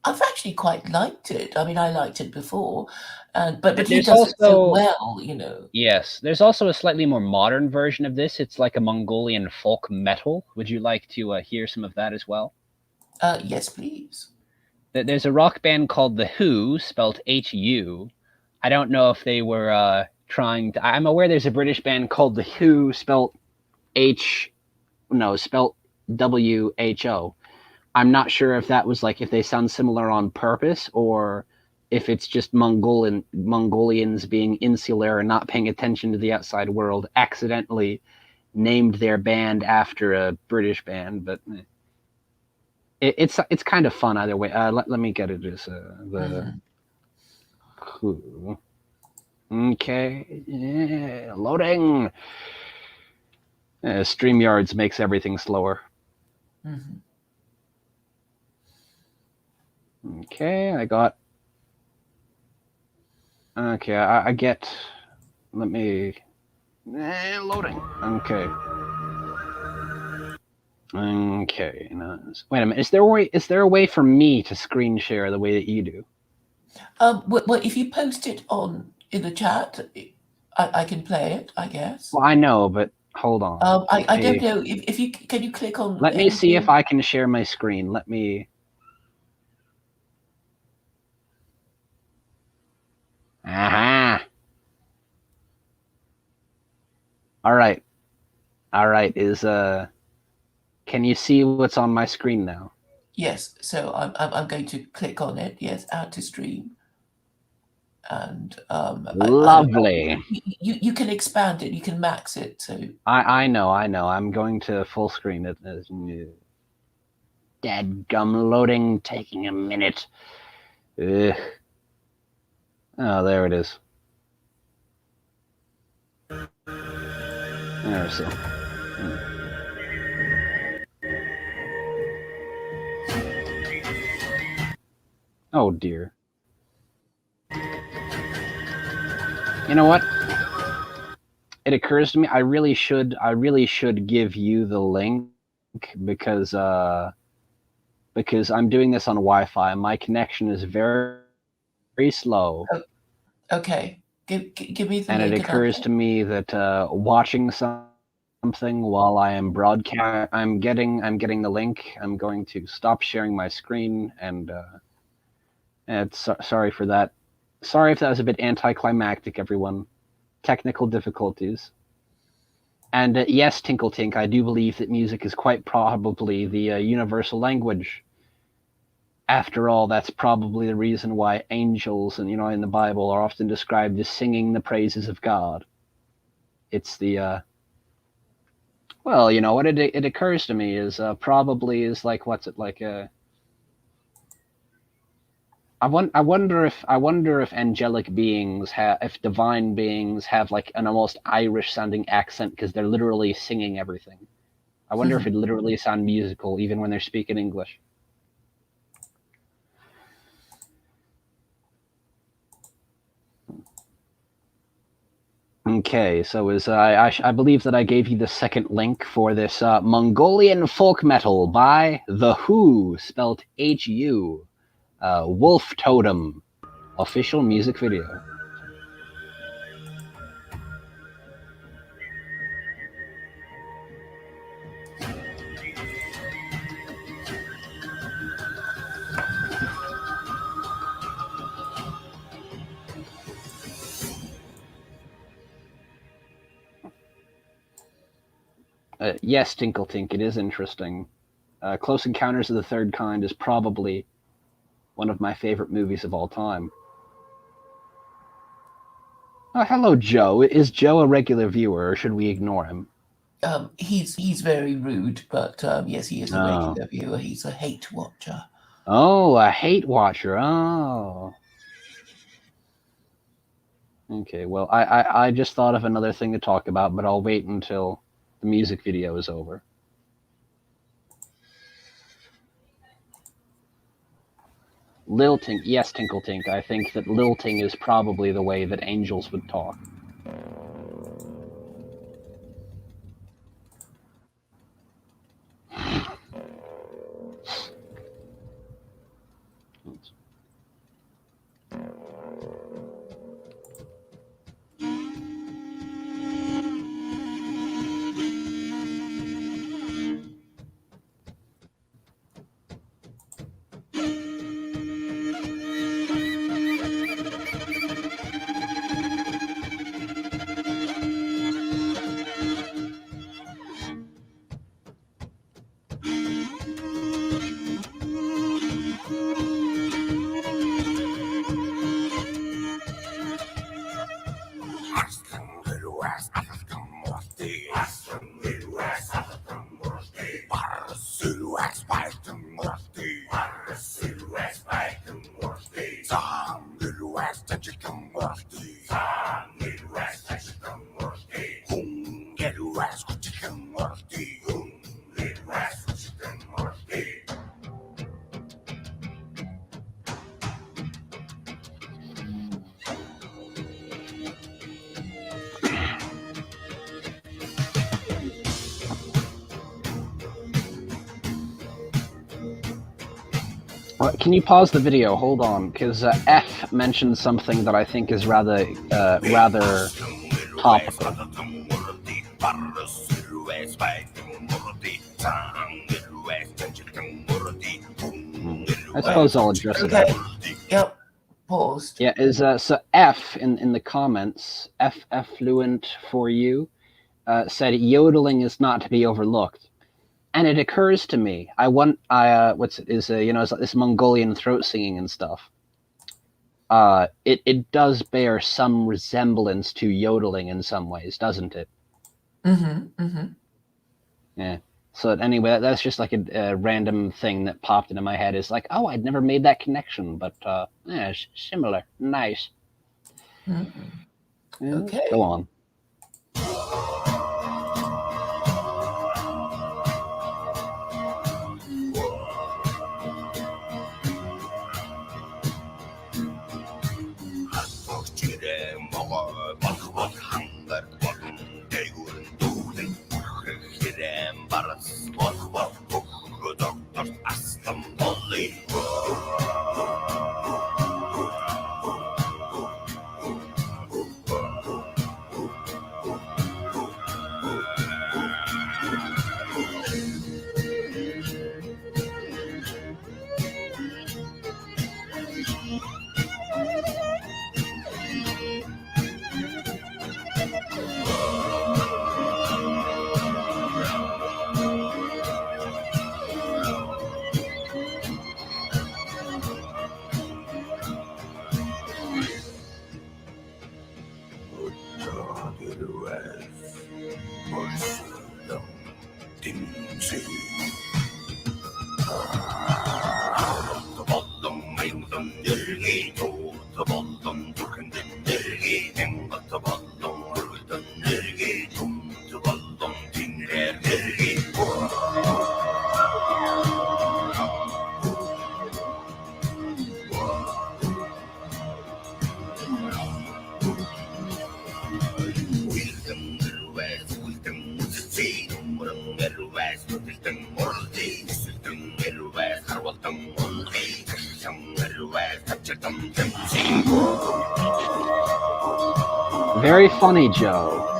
Speaker 2: I've actually quite liked it. I mean, I liked it before, but he does it so well, you know.
Speaker 1: Yes, there's also a slightly more modern version of this. It's like a Mongolian folk metal. Would you like to hear some of that as well?
Speaker 2: Yes, please.
Speaker 1: There's a rock band called The Who, spelled H-U. I don't know if they were trying to... I'm aware there's a British band called The Who, spelled W-H-O. I'm not sure if that was like, if they sound similar on purpose or if it's just Mongolians being insular and not paying attention to the outside world accidentally named their band after a British band, but it's kind of fun either way. Let me get it as the Who. Okay, loading. StreamYards makes everything slower. Okay, I got. Okay, I get. Let me. Loading. Okay. Okay. Wait a minute. Is there a way for me to screen share the way that you do?
Speaker 2: Well, if you post it in the chat, I can play it, I guess.
Speaker 1: Well, I know, but hold on.
Speaker 2: I don't know if you can you click on.
Speaker 1: Let me see if I can share my screen. Let me. Aha. All right. Can you see what's on my screen now?
Speaker 2: Yes. So I'm going to click on it. Yes, add to stream. And
Speaker 1: lovely.
Speaker 2: You can expand it. You can max it. So
Speaker 1: I know. I'm going to full screen it. Dadgum loading, taking a minute. Ugh. Oh, there it is. There, so. Oh dear. You know what? It occurs to me I really should give you the link because I'm doing this on Wi-Fi. My connection is very, very slow.
Speaker 2: Okay. Give me the
Speaker 1: link. And it occurs to me that watching something while I am broadcasting, I'm getting the link. I'm going to stop sharing my screen, and sorry for that. Sorry if that was a bit anticlimactic, everyone. Technical difficulties. And yes, Tinkle Tink, I do believe that music is quite probably the universal language. After all, that's probably the reason why angels, and in the Bible, are often described as singing the praises of God. It's the well, what it occurs to me is probably is like, what's it like? I wonder if angelic beings if divine beings have like an almost Irish sounding accent because they're literally singing everything. I wonder if it literally sounds musical even when they're speaking English. Okay, so I believe that I gave you the second link for this Mongolian folk metal by The Who, spelled H-U, Wolf Totem, official music video. Yes, Tinkle Tink, it is interesting. Close Encounters of the Third Kind is probably one of my favorite movies of all time. Oh, hello, Joe. Is Joe a regular viewer, or should we ignore him?
Speaker 2: He's very rude, but yes, he is a regular viewer. He's a hate watcher.
Speaker 1: Oh, a hate watcher. Oh. Okay, well, I just thought of another thing to talk about, but I'll wait until the music video is over. Lilting, yes, Tinkle Tink. I think that lilting is probably the way that angels would talk. Can you pause the video? Hold on, because F mentioned something that I think is rather topical. I suppose I'll address it.
Speaker 2: Okay. Yep. Paused.
Speaker 1: Yeah, so F in the comments, F fluent for you, said yodeling is not to be overlooked. And it occurs to me, it's like this Mongolian throat singing and stuff. It does bear some resemblance to yodeling in some ways, doesn't it?
Speaker 2: Mm-hmm. Mm-hmm.
Speaker 1: Yeah. So anyway, that's just like a random thing that popped into my head. Is like, oh, I'd never made that connection, but yeah, similar, nice.
Speaker 2: Mm-hmm.
Speaker 1: Yeah,
Speaker 2: okay.
Speaker 1: Go on. Very funny, Joe.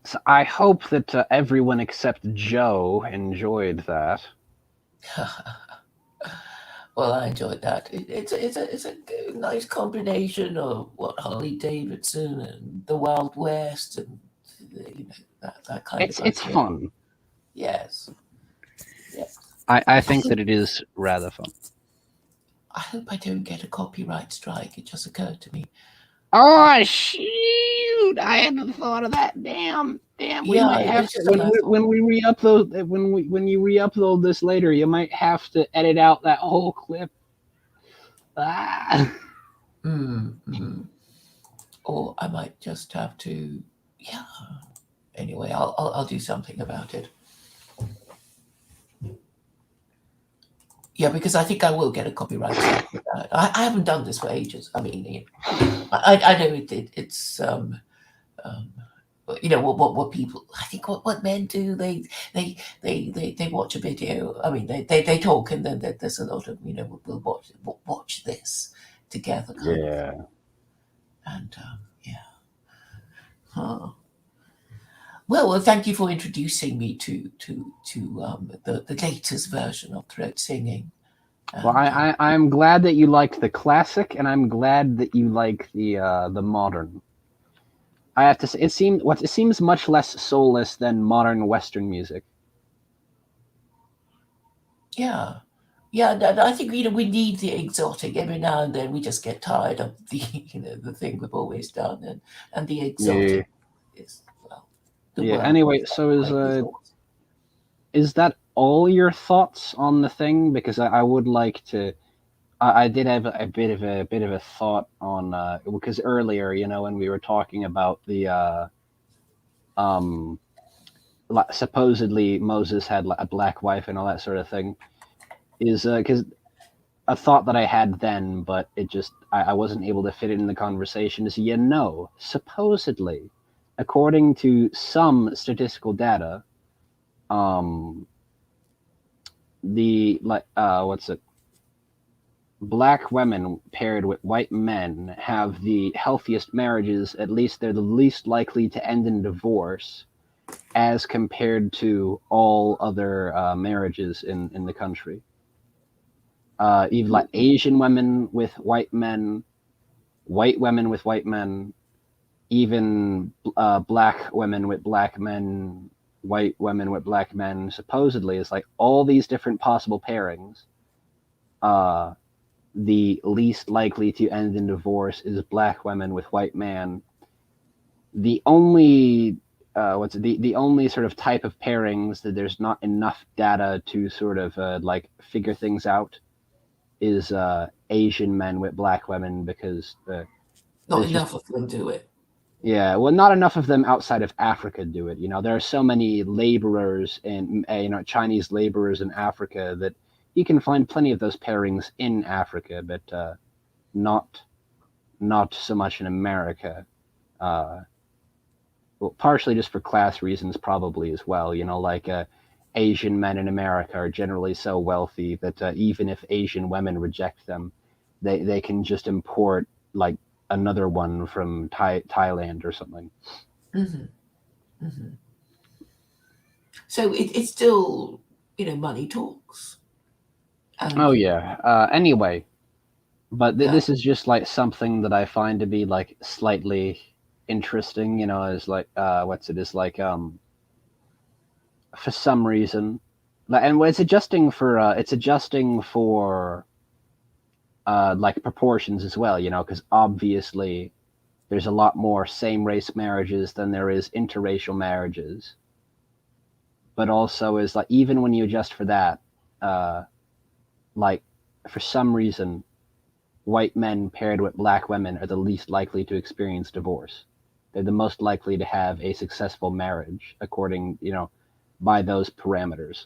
Speaker 1: So I hope that everyone except Joe enjoyed that.
Speaker 2: Well, I enjoyed that. It's a nice combination of what Harley Davidson and the Wild West and that kind of
Speaker 1: It's
Speaker 2: idea.
Speaker 1: fun.
Speaker 2: Yes. Yes.
Speaker 1: I think that it is rather fun.
Speaker 2: I hope I don't get a copyright strike. It just occurred to me.
Speaker 1: Oh shoot! I hadn't thought of that. Damn. We might have to when we re-upload when you re-upload this later. You might have to edit out that whole clip.
Speaker 2: Or I might just have to. Yeah. Anyway, I'll do something about it. Yeah, because I think I will get a copyright strike with that. I haven't done this for ages. I mean, I know it's what people. I think what men do. They watch a video. I mean, they talk, and then there's a lot of we'll watch this together.
Speaker 1: Yeah.
Speaker 2: And yeah. Huh. Well, thank you for introducing me to the latest version of throat singing. And,
Speaker 1: well, I'm glad that you liked the classic, and I'm glad that you like the modern. I have to say, it seems much less soulless than modern Western music.
Speaker 2: Yeah. I think we need the exotic. Every now and then we just get tired of the the thing we've always done, and the exotic is well.
Speaker 1: Anyway, so is that all your thoughts on the thing? Because I would like to. I did have a bit of a thought on because earlier, when we were talking about the supposedly Moses had a black wife and all that sort of thing, is because a thought that I had then, but it just I wasn't able to fit it in the conversation. Is supposedly, according to some statistical data, black women paired with white men have the healthiest marriages. At least they're the least likely to end in divorce, as compared to all other marriages in the country. Even like Asian women with white men, white women with white men, even black women with black men, white women with black men. Supposedly, it's like all these different possible pairings. The least likely to end in divorce is black women with white man. The only the only sort of type of pairings that there's not enough data to sort of figure things out is Asian men with black women, because
Speaker 2: not enough of them do it.
Speaker 1: Yeah, well, not enough of them outside of Africa do it. There are so many laborers and Chinese laborers in Africa that you can find plenty of those pairings in Africa, but not so much in America. Well, partially just for class reasons, probably as well. Asian men in America are generally so wealthy that even if Asian women reject them, they can just import like another one from Thailand or something.
Speaker 2: So it's still, money talks. And
Speaker 1: Oh yeah. Anyway, but
Speaker 2: yeah,
Speaker 1: this is just like something that I find to be like slightly interesting. Is like what's it is like for some reason, and it's adjusting for like proportions as well. Because obviously there's a lot more same race marriages than there is interracial marriages. But also is like even when you adjust for that, uh, like for some reason, white men paired with black women are the least likely to experience divorce. They're the most likely to have a successful marriage, according, by those parameters.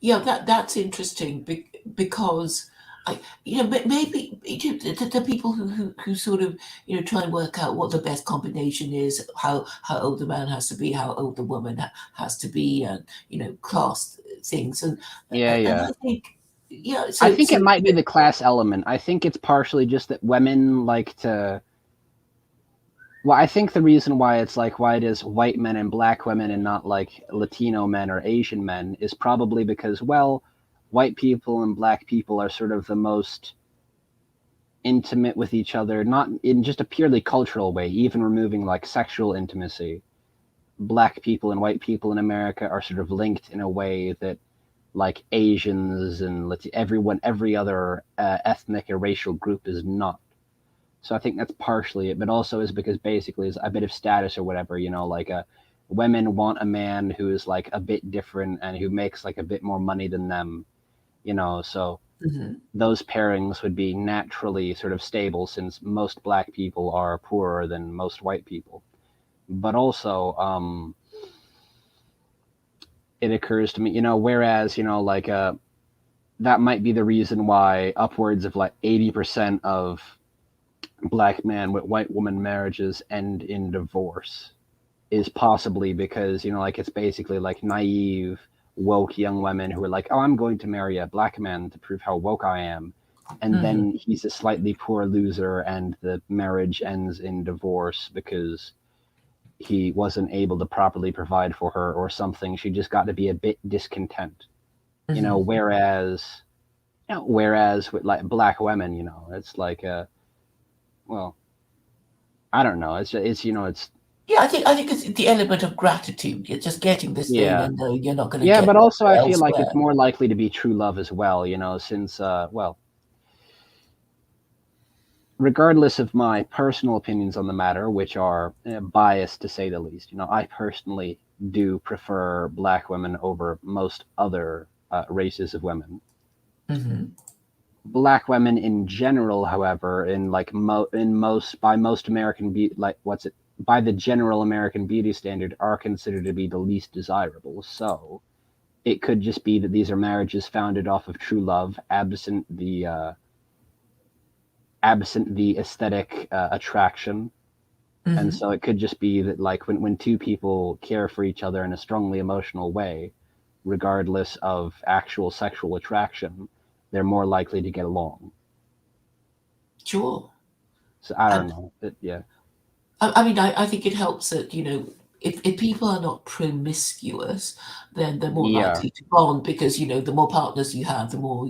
Speaker 2: yeah, that's interesting because maybe the people who sort of try and work out what the best combination is, how old the man has to be, how old the woman has to be, and class things,
Speaker 1: Yeah,
Speaker 2: and
Speaker 1: yeah.
Speaker 2: I think
Speaker 1: I
Speaker 2: so
Speaker 1: think it might be the class element. I think it's partially just that women like to. Well, I think the reason why it is white men and black women and not like Latino men or Asian men is probably because, well, white people and black people are sort of the most intimate with each other, not in just a purely cultural way, even removing like sexual intimacy. Black people and white people in America are sort of linked in a way that like Asians and every other ethnic or racial group is not. So I think that's partially it, but also is because basically it's a bit of status or whatever, like women want a man who is like a bit different and who makes like a bit more money than them, so those pairings would be naturally sort of stable since most black people are poorer than most white people. But also, it occurs to me, whereas, like that might be the reason why upwards of like 80% of black man with white woman marriages end in divorce is possibly because like it's basically like naive woke young women who are like, oh, I'm going to marry a black man to prove how woke I am, and then he's a slightly poor loser and the marriage ends in divorce because he wasn't able to properly provide for her or something. She just got to be a bit discontent, whereas with like black women, it's like well, I don't know. It's
Speaker 2: yeah, I think it's the element of gratitude. You're just getting this thing,
Speaker 1: yeah.
Speaker 2: and you're not going to
Speaker 1: Yeah,
Speaker 2: get
Speaker 1: but also I feel like
Speaker 2: elsewhere.
Speaker 1: it's more likely to be true love as well, since well, regardless of my personal opinions on the matter, which are biased to say the least, I personally do prefer black women over most other races of women. Black women in general, however, in like by most American by the general American beauty standard, are considered to be the least desirable. So it could just be that these are marriages founded off of true love, absent the aesthetic attraction. And so it could just be that like when two people care for each other in a strongly emotional way, regardless of actual sexual attraction, they're more likely to get along.
Speaker 2: Sure.
Speaker 1: So I don't
Speaker 2: And
Speaker 1: know. Yeah.
Speaker 2: I mean, I think it helps that, if people are not promiscuous, then they're more
Speaker 1: Yeah.
Speaker 2: likely to bond because, the more partners you have, the more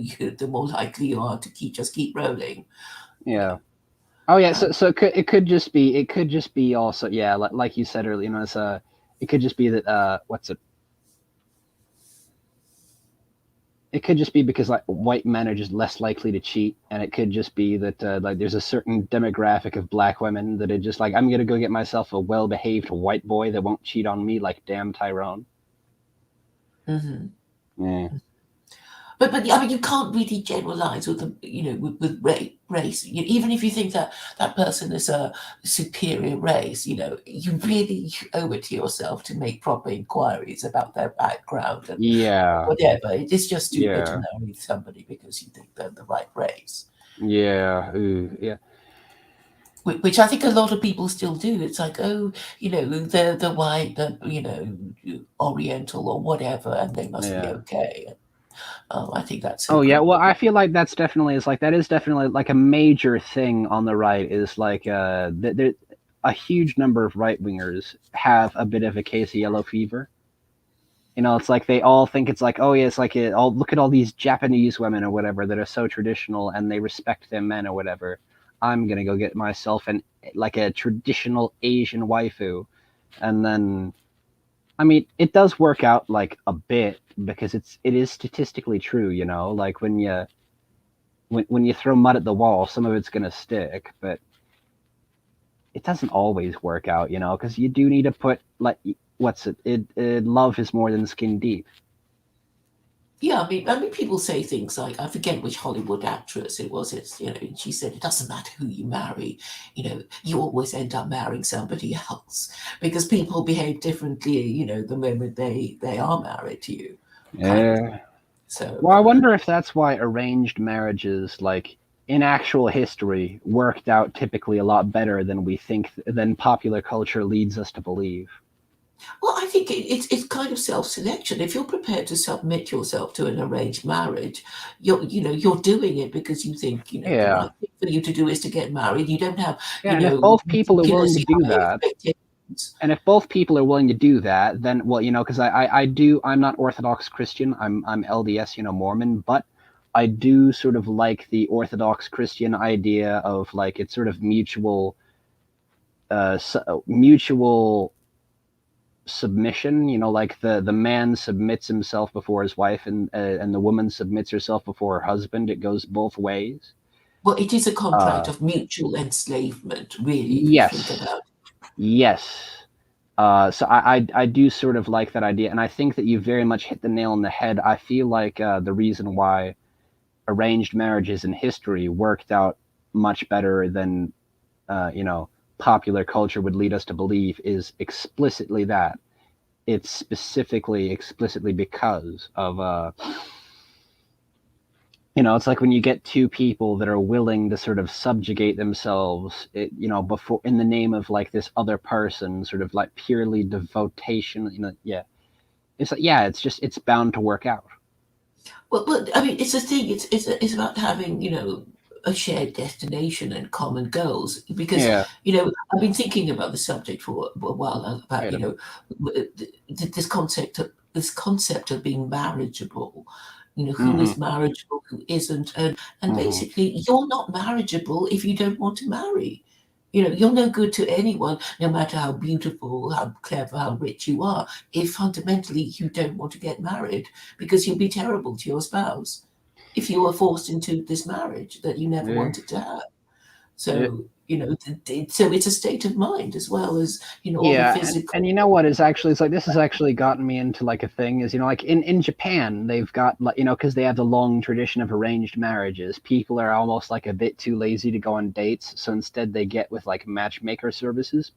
Speaker 2: likely you are to keep rolling.
Speaker 1: Yeah. Oh yeah. So it could just be also, yeah, like you said earlier, it could just be that it could just be because like white men are just less likely to cheat, and it could just be that like there's a certain demographic of black women that are just like, I'm gonna go get myself a well-behaved white boy that won't cheat on me, like damn Tyrone. Yeah.
Speaker 2: But I mean, you can't really generalize with with race. Even if you think that that person is a superior race, you really owe it to yourself to make proper inquiries about their background and
Speaker 1: Yeah.
Speaker 2: whatever. It is just stupid to
Speaker 1: Yeah.
Speaker 2: marry somebody because you think they're the right race.
Speaker 1: Yeah. Ooh, yeah.
Speaker 2: which I think a lot of people still do. It's like, oh, the white, the Oriental or whatever, and they must be okay. I think that's
Speaker 1: Oh yeah, well, I feel like that is definitely like a major thing on the right. Is like a huge number of right wingers have a bit of a case of yellow fever. It's like they all think it's like, oh yeah, it's like all look at all these Japanese women or whatever that are so traditional and they respect their men or whatever. I'm gonna go get myself like a traditional Asian waifu, and then, I mean, it does work out like a bit because it is statistically true, like when you throw mud at the wall, some of it's gonna stick, but it doesn't always work out, because you do need to put like love is more than skin deep.
Speaker 2: Yeah, I mean, people say things like, I forget which Hollywood actress it was. It's she said it doesn't matter who you marry, you always end up marrying somebody else because people behave differently, the moment they are married to you.
Speaker 1: Yeah.
Speaker 2: So.
Speaker 1: Well, I wonder if that's why arranged marriages, like in actual history, worked out typically a lot better than popular culture leads us to believe.
Speaker 2: Well, I think it's kind of self-selection. If you're prepared to submit yourself to an arranged marriage, you're doing it because you think the right thing for you to do is to get married. You don't have
Speaker 1: and if both people are willing to do that, then because I'm not Orthodox Christian. I'm LDS, Mormon, but I do sort of like the Orthodox Christian idea of like it's sort of mutual submission, like the man submits himself before his wife and the woman submits herself before her husband. It goes both ways.
Speaker 2: Well, it is a contract of mutual enslavement, really, if
Speaker 1: yes.
Speaker 2: you think about it.
Speaker 1: Yes. So I do sort of like that idea, and I think that you very much hit the nail on the head. I feel like the reason why arranged marriages in history worked out much better than popular culture would lead us to believe is explicitly that. It's explicitly because of it's like when you get two people that are willing to sort of subjugate themselves, before in the name of like this other person, sort of like purely devotation, it's like, it's bound to work out.
Speaker 2: Well, I mean, it's a thing. It's about having a shared destination and common goals. Because I've been thinking about the subject for a while about this concept of being marriageable. Who is marriageable, who isn't, and basically you're not marriageable if you don't want to marry. You're no good to anyone, no matter how beautiful, how clever, how rich you are, if fundamentally you don't want to get married, because you'll be terrible to your spouse if you were forced into this marriage that you never wanted to have. So, so it's a state of mind as well as, all the physical.
Speaker 1: And you know what is actually, it's like, this has actually gotten me into like a thing is, like in Japan, they've got like, because they have the long tradition of arranged marriages, people are almost like a bit too lazy to go on dates. So instead they get with like matchmaker services.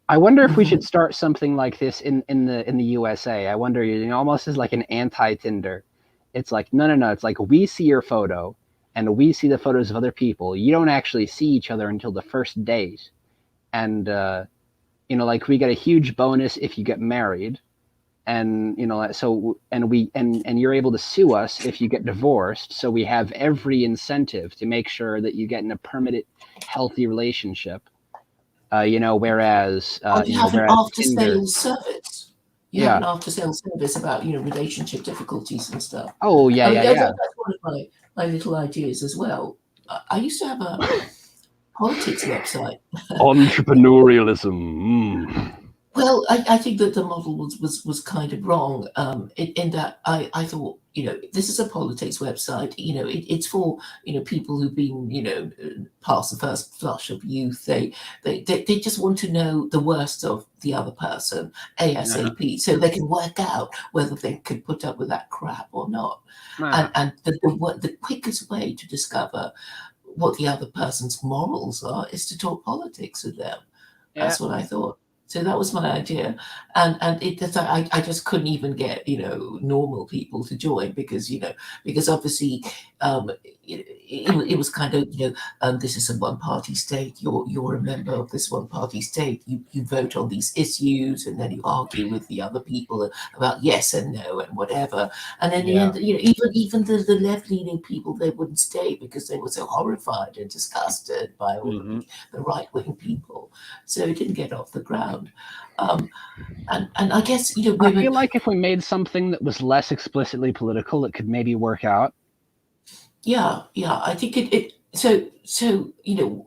Speaker 1: I wonder if we should start something like this in the USA. I wonder, almost as like an anti-Tinder. It's like, no. It's like, we see your photo and we see the photos of other people. You don't actually see each other until the first date. And, like we get a huge bonus if you get married. And, and you're able to sue us if you get divorced. So we have every incentive to make sure that you get in a permanent, healthy relationship. Whereas,
Speaker 2: you have an after-sales
Speaker 1: Tinder,
Speaker 2: service. You have an after-sales service about, relationship difficulties and stuff.
Speaker 1: Oh, yeah.
Speaker 2: That's one of my little ideas as well. I used to have a politics website.
Speaker 1: Entrepreneurialism.
Speaker 2: Well, I think that the model was kind of wrong in that I thought, this is a politics website. It's for, people who've been, past the first flush of youth. They just want to know the worst of the other person ASAP, so they can work out whether they can put up with that crap or not. And the quickest way to discover what the other person's morals are is to talk politics with them. That's what I thought. So that was my idea, and I just couldn't even get normal people to join because obviously it was kind of, this is a one-party state. You're a member of this one-party state. You vote on these issues, and then you argue with the other people about yes and no and whatever. And in the end, even the left-leaning people, they wouldn't stay because they were so horrified and disgusted by all the right-wing people. So it didn't get off the ground. And I guess, women...
Speaker 1: I feel like if we made something that was less explicitly political, it could maybe work out.
Speaker 2: Yeah, I think so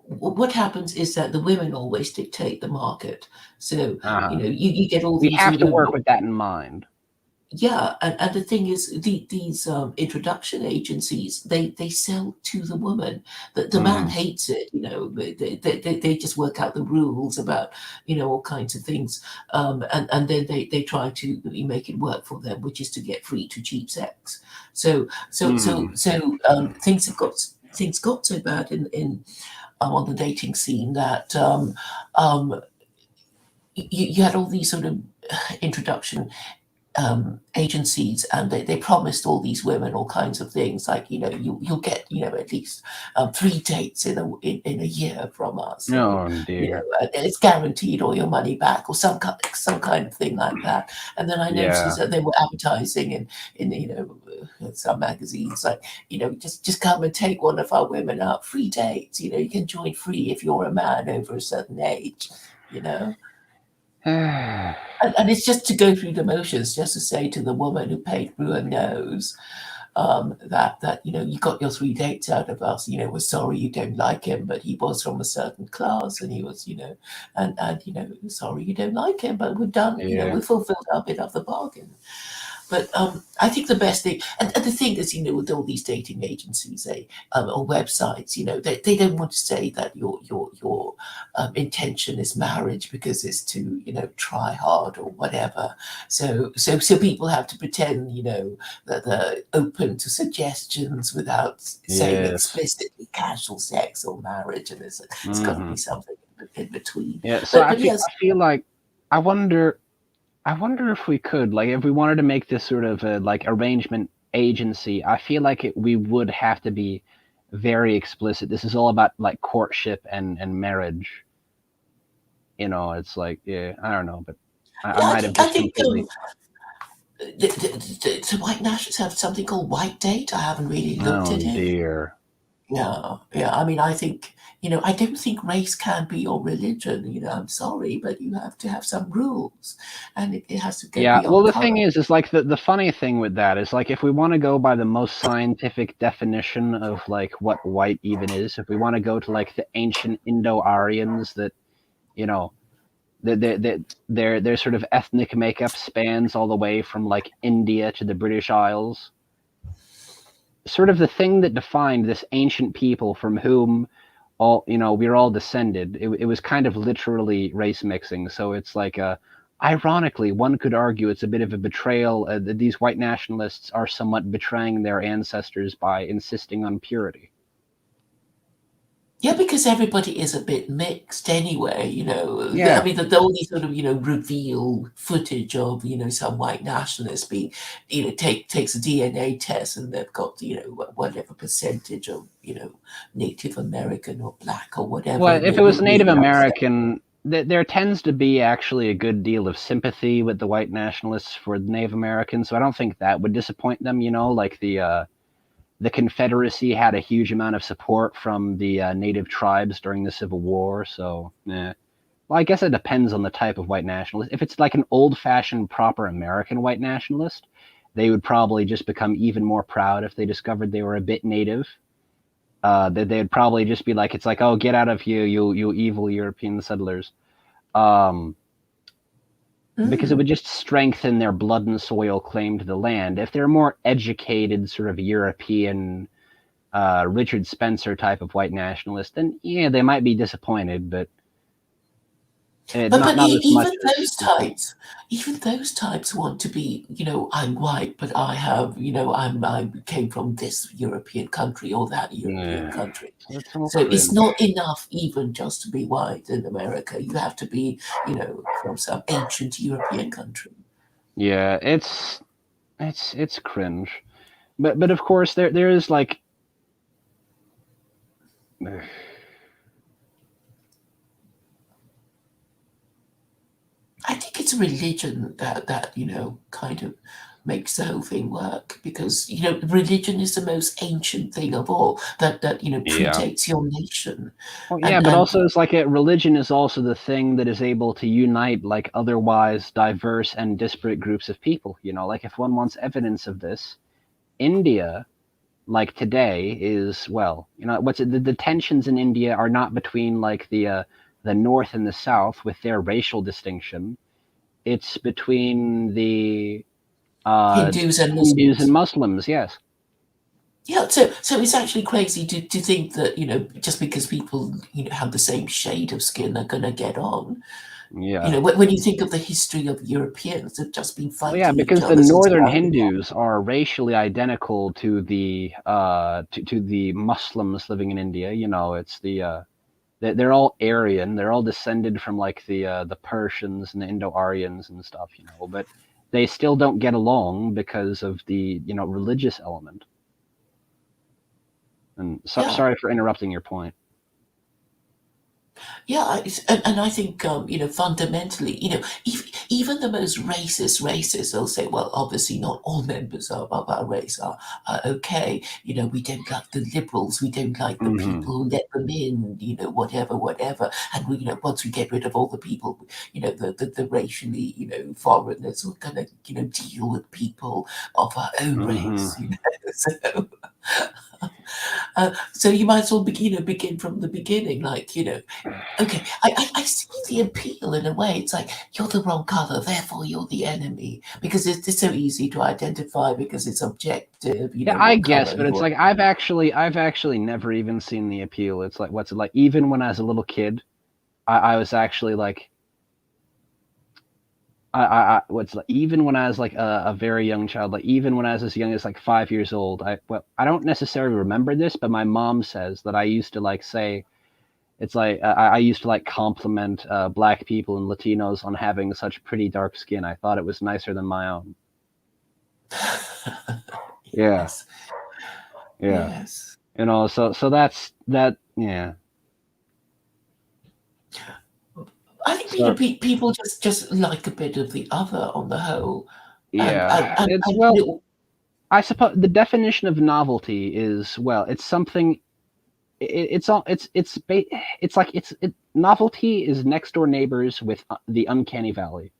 Speaker 2: what happens is that the women always dictate the market. So, you get all these...
Speaker 1: We have to work with that in mind.
Speaker 2: Yeah, and the thing is, these introduction agencies, they sell to the woman. The man hates it, they just work out the rules about, all kinds of things, and then they try to make it work for them, which is to get free to cheap sex. So things got so bad in on the dating scene that you had all these sort of introduction agencies, and they promised all these women all kinds of things, like you'll get at least 3 dates in a year from us.
Speaker 1: Oh dear!
Speaker 2: And it's guaranteed all your money back, or some kind of thing like that. And then I noticed that they were advertising in some magazines, like just come and take one of our women out, free dates. You can join free if you're a man over a certain age. And it's just to go through the motions, just to say to the woman who paid through her nose that you got your 3 dates out of us. We're sorry you don't like him, but he was from a certain class, and he was and sorry you don't like him, but we've done we fulfilled our bit of the bargain. But I think the best thing, and the thing is, with all these dating agencies, or websites, they don't want to say that your intention is marriage because it's to try hard or whatever. So people have to pretend that they're open to suggestions without saying explicitly casual sex or marriage, and it's got to be something in between.
Speaker 1: Yeah. So I feel like I wonder if we could, like, if we wanted to make this sort of arrangement agency, I feel like we would have to be very explicit. This is all about like courtship and marriage. It's like, I don't know, but I might have just completely...
Speaker 2: the white nationalists have something called White Date. I haven't really looked at it.
Speaker 1: Oh dear.
Speaker 2: Yeah. I mean, I think, I don't think race can be your religion. I'm sorry, but you have to have some rules, and it has to go beyond
Speaker 1: well, the
Speaker 2: color.
Speaker 1: thing is like the funny thing with that is, like, if we want to go by the most scientific definition of like what white even is, if we want to go to like the ancient Indo-Aryans that, their sort of ethnic makeup spans all the way from like India to the British Isles. Sort of the thing that defined this ancient people from whom we're all descended, it was kind of literally race mixing. So it's like, ironically, one could argue it's a bit of a betrayal that these white nationalists are somewhat betraying their ancestors by insisting on purity.
Speaker 2: Yeah, because everybody is a bit mixed anyway,
Speaker 1: Yeah.
Speaker 2: I mean, all these sort of, reveal footage of, some white nationalist being, takes a DNA test, and they've got, whatever percentage of, Native American or black or whatever.
Speaker 1: Well, if it was Native American, there tends to be actually a good deal of sympathy with the white nationalists for the Native Americans, so I don't think that would disappoint them, like the Confederacy had a huge amount of support from the native tribes during the Civil War. So, well, I guess it depends on the type of white nationalist. If it's like an old-fashioned, proper American white nationalist, they would probably just become even more proud if they discovered they were a bit native. They'd probably just be like, it's like, oh, get out of here, you evil European settlers. Because it would just strengthen their blood and soil claim to the land. If they're more educated, sort of European, Richard Spencer type of white nationalist, then they might be disappointed, but not
Speaker 2: even those types want to be, I'm white, but I have, I came from this European country or that European country. So it's not enough even just to be white in America. You have to be, from some ancient European country.
Speaker 1: Yeah, it's cringe. But of course there is like
Speaker 2: I think it's religion that kind of makes the whole thing work, because religion is the most ancient thing of all that
Speaker 1: Yeah.
Speaker 2: predates your nation.
Speaker 1: Well, yeah, but also it's like religion is also the thing that is able to unite like otherwise diverse and disparate groups of people. Like if one wants evidence of this, India, like today, is the tensions in India are not between like the North and the South with their racial distinction. It's between the
Speaker 2: Hindus and
Speaker 1: Hindus and
Speaker 2: Muslims.
Speaker 1: Muslims. Yes.
Speaker 2: Yeah, so it's actually crazy to think that just because people have the same shade of skin are going to get on.
Speaker 1: Yeah.
Speaker 2: When you think of the history of Europeans, they've just been
Speaker 1: Well,
Speaker 2: fighting
Speaker 1: yeah,
Speaker 2: each
Speaker 1: because the
Speaker 2: other since
Speaker 1: northern
Speaker 2: around.
Speaker 1: Hindus are racially identical to the to the Muslims living in India. It's they're all Aryan. They're all descended from like the Persians and the Indo-Aryans and stuff. But they still don't get along because of the religious element. And
Speaker 2: Yeah.
Speaker 1: Sorry for interrupting your point.
Speaker 2: Yeah, and I think fundamentally, even the most racists will say, well, obviously not all members of our race are okay. We don't like the liberals, we don't like the people who let them in, whatever. And once we get rid of all the people, the racially, foreigners, we're gonna, deal with people of our own race, So. So you might as well begin from the beginning, okay, I see the appeal in a way. It's like, you're the wrong color, therefore you're the enemy, because it's so easy to identify because it's objective.
Speaker 1: Yeah, I
Speaker 2: what
Speaker 1: guess,
Speaker 2: color
Speaker 1: but it's
Speaker 2: you're.
Speaker 1: like I've actually never even seen the appeal. It's like, what's it like? Even when I was a little kid, I was actually like, even when I was like a very young child, like even when I was as young as like 5 years old, I don't necessarily remember this, but my mom says that I used to like say, it's like I used to like compliment black people and Latinos on having such pretty dark skin. I thought it was nicer than my own. Yeah.
Speaker 2: Yes.
Speaker 1: Yeah.
Speaker 2: Yes.
Speaker 1: So that's that. Yeah.
Speaker 2: I think people just like a bit of the other on the whole.
Speaker 1: Yeah. It's I suppose the definition of novelty is it's something. Novelty is next door neighbors with the uncanny valley.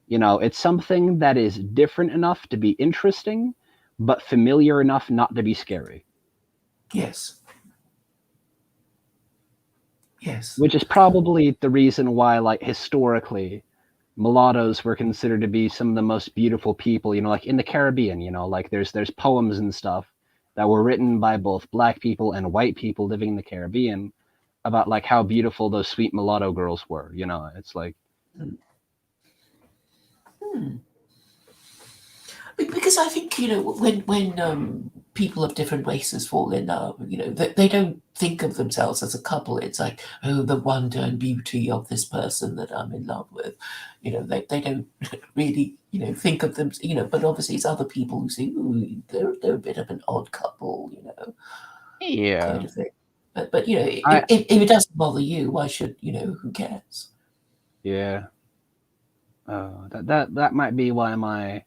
Speaker 1: It's something that is different enough to be interesting, but familiar enough not to be scary.
Speaker 2: Yes. Yes.
Speaker 1: Which is probably the reason why, like, historically, mulattoes were considered to be some of the most beautiful people, like in the Caribbean, like there's poems and stuff that were written by both black people and white people living in the Caribbean about like how beautiful those sweet mulatto girls were. It's like.
Speaker 2: Because I think when people of different races fall in love, they don't think of themselves as a couple. It's like, oh, the wonder and beauty of this person that I'm in love with. They don't really think of them. But obviously it's other people who say, ooh, they're a bit of an odd couple.
Speaker 1: Yeah.
Speaker 2: Kind of thing. But if it doesn't bother you, why should who cares?
Speaker 1: Yeah. That might be why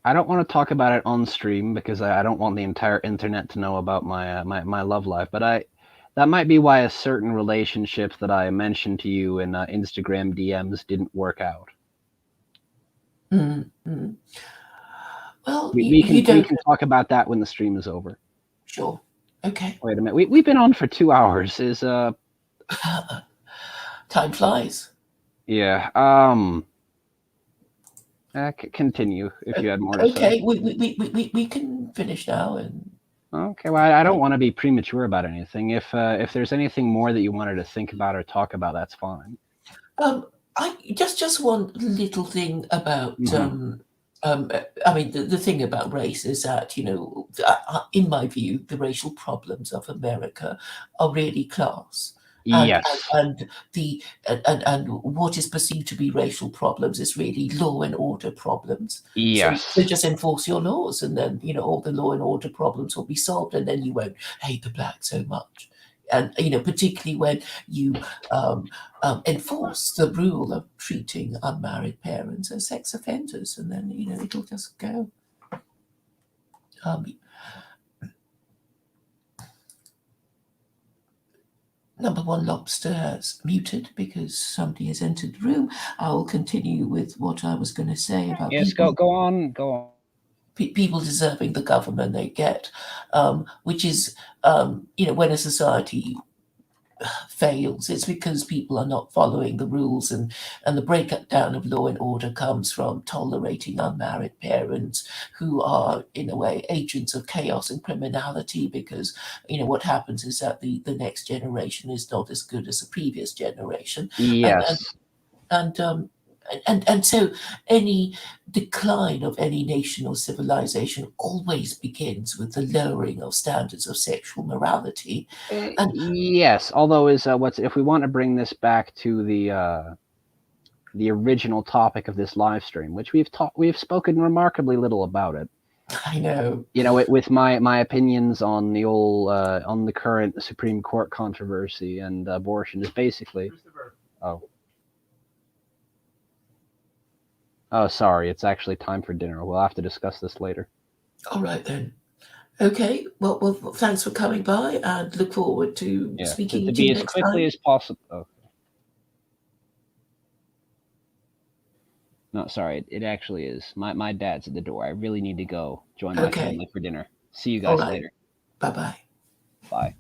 Speaker 1: I don't want to talk about it on stream because I don't want the entire internet to know about my love life. But that might be why a certain relationship that I mentioned to you in Instagram DMs didn't work out.
Speaker 2: Mm-hmm. Well,
Speaker 1: we can talk about that when the stream is over.
Speaker 2: Sure. Okay.
Speaker 1: Wait a minute. We've been on for 2 hours. Is
Speaker 2: time flies.
Speaker 1: Yeah. Continue if you had more to say.
Speaker 2: Okay, we can finish now. And
Speaker 1: okay, well, I don't want to be premature about anything. If there's anything more that you wanted to think about or talk about, that's fine.
Speaker 2: I just one little thing about I mean, the thing about race is that in my view, the racial problems of America are really class.
Speaker 1: Yes.
Speaker 2: And what is perceived to be racial problems is really law and order problems.
Speaker 1: Yes.
Speaker 2: So just enforce your laws, and then all the law and order problems will be solved, and then you won't hate the black so much. And particularly when you enforce the rule of treating unmarried parents as sex offenders, and then it'll just go. Number one lobster has muted because somebody has entered the room. I will continue with what I was going to say about
Speaker 1: people. Go on.
Speaker 2: People deserving the government they get, which is, when a society fails, it's because people are not following the rules, and the breakdown of law and order comes from tolerating unmarried parents who are in a way agents of chaos and criminality, because what happens is that the next generation is not as good as the previous generation.
Speaker 1: Yes.
Speaker 2: And so any decline of any nation or civilization always begins with the lowering of standards of sexual morality.
Speaker 1: Yes, although if we want to bring this back to the original topic of this live stream, which we've spoken remarkably little about it.
Speaker 2: I know.
Speaker 1: With my opinions on the on the current Supreme Court controversy and abortion is basically. Oh, sorry. It's actually time for dinner. We'll have to discuss this later.
Speaker 2: All right, then. Okay. Well, thanks for coming by, and look forward to speaking
Speaker 1: to be as quickly as possible. Okay. No, sorry. It actually is. My dad's at the door. I really need to go join my family for dinner. See you guys later.
Speaker 2: Bye-bye.
Speaker 1: Bye.